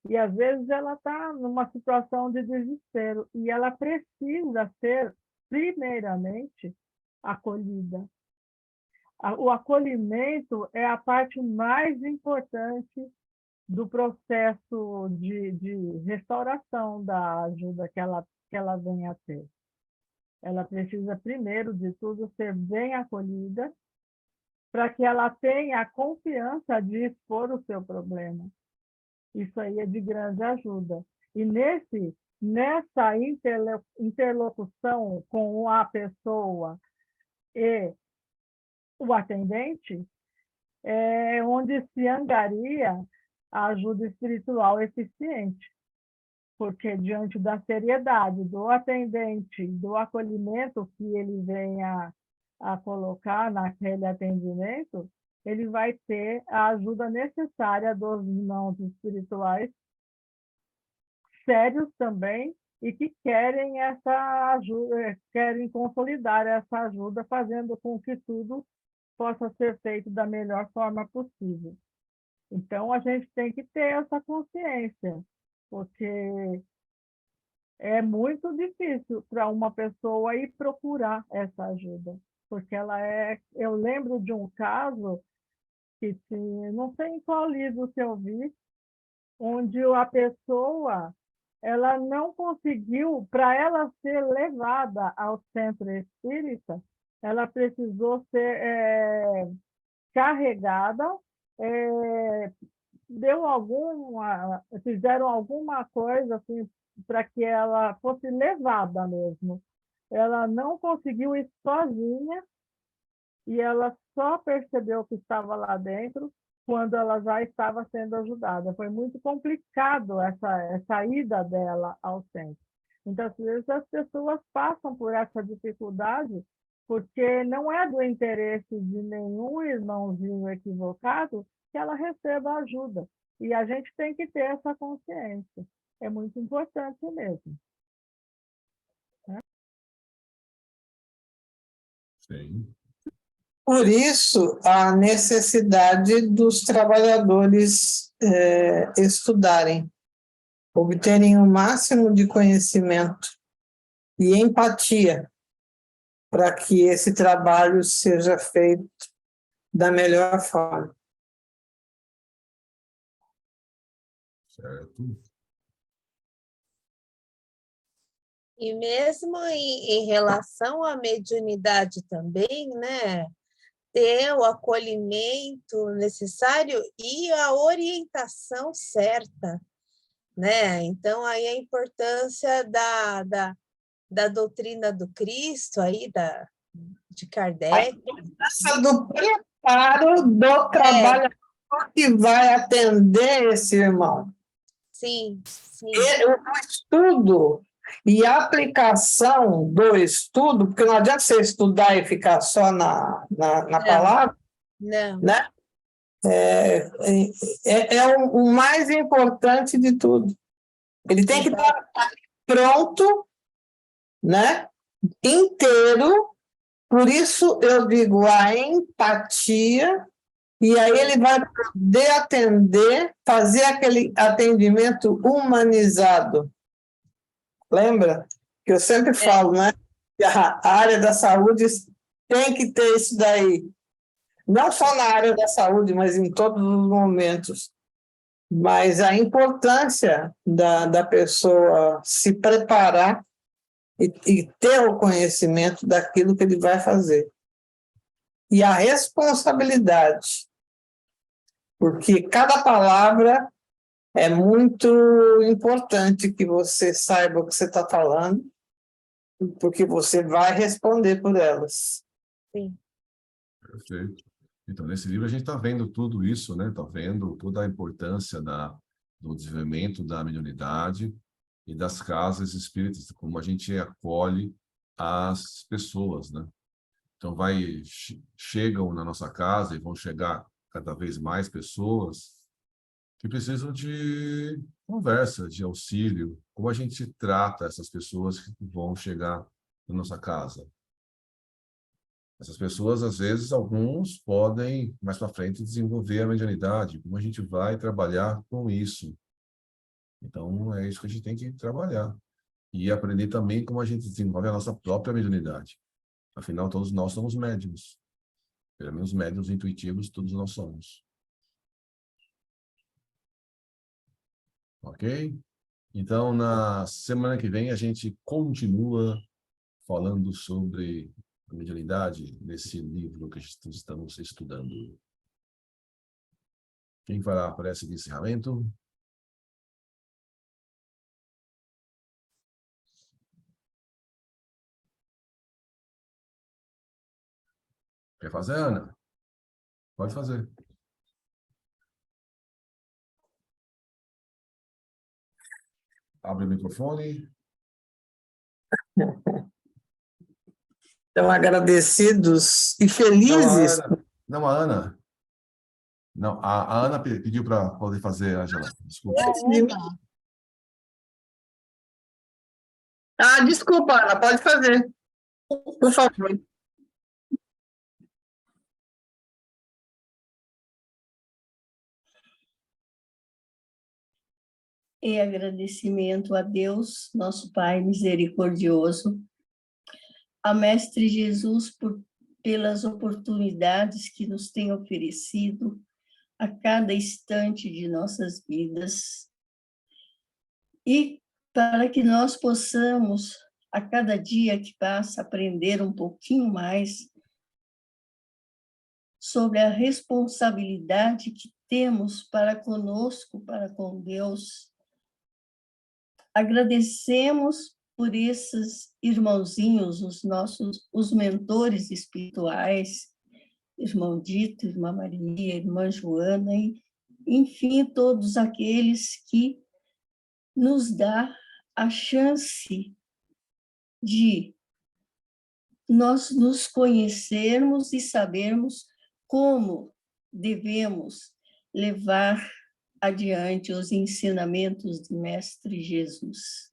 E, às vezes, ela está numa situação de desespero e ela precisa ser, primeiramente, acolhida. O acolhimento é a parte mais importante do processo de restauração da ajuda que ela vem a ter. Ela precisa, primeiro de tudo, ser bem acolhida para que ela tenha a confiança de expor o seu problema. Isso aí é de grande ajuda. E nessa interlocução com a pessoa e o atendente, é onde se angaria a ajuda espiritual eficiente, porque diante da seriedade do atendente, do acolhimento que ele venha a colocar naquele atendimento, ele vai ter a ajuda necessária dos irmãos espirituais, sérios também, e que querem essa ajuda, querem consolidar essa ajuda, fazendo com que tudo possa ser feito da melhor forma possível. Então, a gente tem que ter essa consciência, porque é muito difícil para uma pessoa ir procurar essa ajuda, porque eu lembro de um caso que não sei em qual livro que eu vi, onde a pessoa ela não conseguiu, para ela ser levada ao centro espírita, ela precisou ser carregada, fizeram alguma coisa assim para que ela fosse levada mesmo. Ela não conseguiu ir sozinha e ela só percebeu que estava lá dentro quando ela já estava sendo ajudada. Foi muito complicado essa ida dela ao centro. Então, às vezes, as pessoas passam por essa dificuldade porque não é do interesse de nenhum irmãozinho equivocado que ela receba ajuda. E a gente tem que ter essa consciência. É muito importante mesmo. Sim. Por isso, a necessidade dos trabalhadores estudarem, obterem o máximo de conhecimento e empatia para que esse trabalho seja feito da melhor forma. Certo. E mesmo em relação à mediunidade também, né? Ter o acolhimento necessário e a orientação certa, né? Então, aí a importância da doutrina do Cristo, aí de Kardec. Essa do preparo do trabalhador que vai atender esse irmão. Sim, sim. O estudo e a aplicação do estudo, porque não adianta você estudar e ficar só na palavra, não. Né? É o mais importante de tudo. Ele tem que estar pronto, né? Inteiro. Por isso eu digo a empatia, e aí ele vai poder atender, fazer aquele atendimento humanizado. Lembra? Que eu sempre falo, né? Que a área da saúde tem que ter isso daí. Não só na área da saúde, mas em todos os momentos. mas a importância da pessoa se preparar e ter o conhecimento daquilo que ele vai fazer. E a responsabilidade, porque cada palavra é muito importante que você saiba o que você está falando, porque você vai responder por elas. Sim. Perfeito. Então, nesse livro a gente está vendo tudo isso, né? Está vendo toda a importância do desenvolvimento da mediunidade e das casas espíritas, como a gente acolhe as pessoas, né? Então, chegam na nossa casa e vão chegar cada vez mais pessoas que precisam de conversa, de auxílio. Como a gente trata essas pessoas que vão chegar na nossa casa? Essas pessoas, às vezes, alguns podem, mais para frente, desenvolver a mediunidade. Como a gente vai trabalhar com isso? Então, é isso que a gente tem que trabalhar. E aprender também como a gente desenvolve a nossa própria mediunidade. Afinal, todos nós somos médiuns. Pelo menos médiuns intuitivos, todos nós somos. Ok? Então, na semana que vem, a gente continua falando sobre a mediunidade nesse livro que estamos estudando. Quem fará a prece de encerramento? Quer fazer, Ana? Pode fazer. Abre o microfone. Então, agradecidos e felizes. Não, a Ana. Não, a Ana pediu para poder fazer, Angela. Desculpa. Ah, desculpa, Ana, pode fazer, por favor. Em agradecimento a Deus, nosso Pai misericordioso, a Mestre Jesus pelas oportunidades que nos tem oferecido a cada instante de nossas vidas e para que nós possamos, a cada dia que passa, aprender um pouquinho mais sobre a responsabilidade que temos para conosco, para com Deus. Agradecemos por esses irmãozinhos, os mentores espirituais, irmão Dito, irmã Maria, irmã Joana, e, enfim, todos aqueles que nos dá a chance de nós nos conhecermos e sabermos como devemos levar adiante os ensinamentos do Mestre Jesus.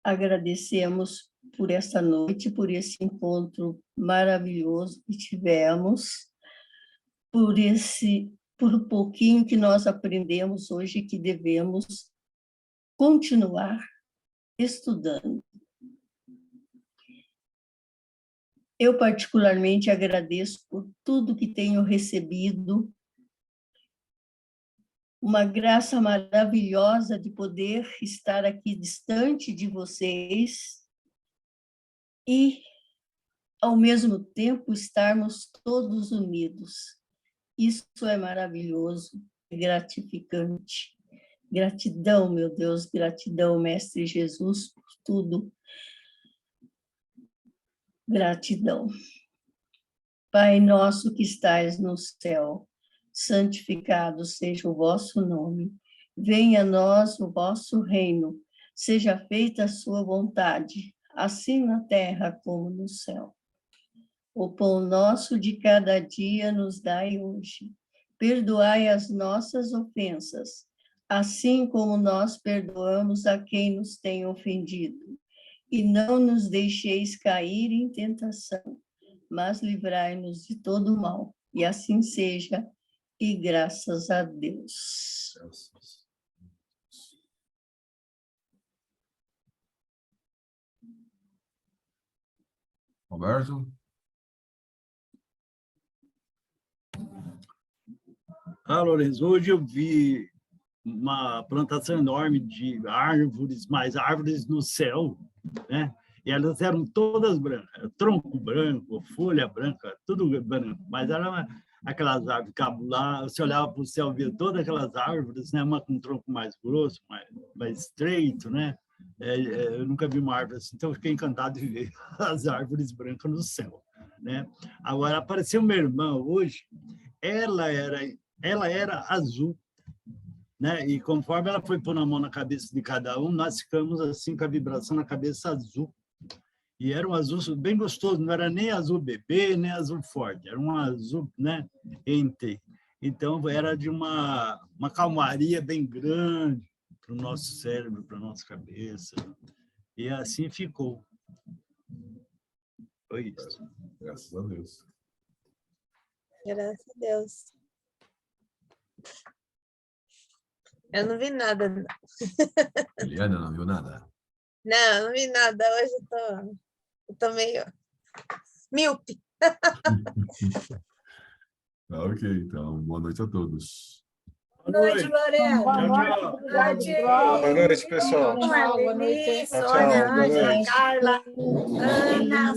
Agradecemos por esta noite, por esse encontro maravilhoso que tivemos, por o pouquinho que nós aprendemos hoje que devemos continuar estudando. Eu particularmente agradeço por tudo que tenho recebido, uma graça maravilhosa de poder estar aqui distante de vocês e, ao mesmo tempo, estarmos todos unidos. Isso é maravilhoso, é gratificante. Gratidão, meu Deus, gratidão, Mestre Jesus, por tudo. Gratidão. Pai nosso que estais no céu, santificado seja o vosso nome. Venha a nós o vosso reino. Seja feita a sua vontade, assim na terra como no céu. O pão nosso de cada dia nos dai hoje. Perdoai as nossas ofensas, assim como nós perdoamos a quem nos tem ofendido. E não nos deixeis cair em tentação, mas livrai-nos de todo mal. E assim seja, e graças a Deus. Roberto? Lourenço, hoje eu vi uma plantação enorme de árvores, mais árvores no céu, né? E elas eram todas brancas, tronco branco, folha branca, tudo branco, mas eram aquelas árvores que lá, você olhava para o céu, via todas aquelas árvores, né? Uma com um tronco mais grosso, mais estreito, né? Eu nunca vi uma árvore assim, então eu fiquei encantado de ver as árvores brancas no céu, né? Agora, apareceu minha irmã hoje, ela era azul, né? E conforme ela foi pôr a mão na cabeça de cada um, nós ficamos assim com a vibração na cabeça azul. E era um azul bem gostoso, não era nem azul bebê, nem azul forte, era um azul, né? Ente. Então, era de uma calmaria bem grande para o nosso cérebro, para a nossa cabeça. E assim ficou. Foi isso. Graças a Deus. Graças a Deus. Eu não vi nada. Não. Eliana não viu nada. Não, eu não vi nada. Hoje eu tô meio míope. Ok, então, boa noite a todos. Boa noite, Lorena. Boa noite. Tchau. Obrigada, Boa noite, pessoal. Tchau, boa noite. Denise, Tchau, Sônia, boa Ângela, noite. Carla, Ana,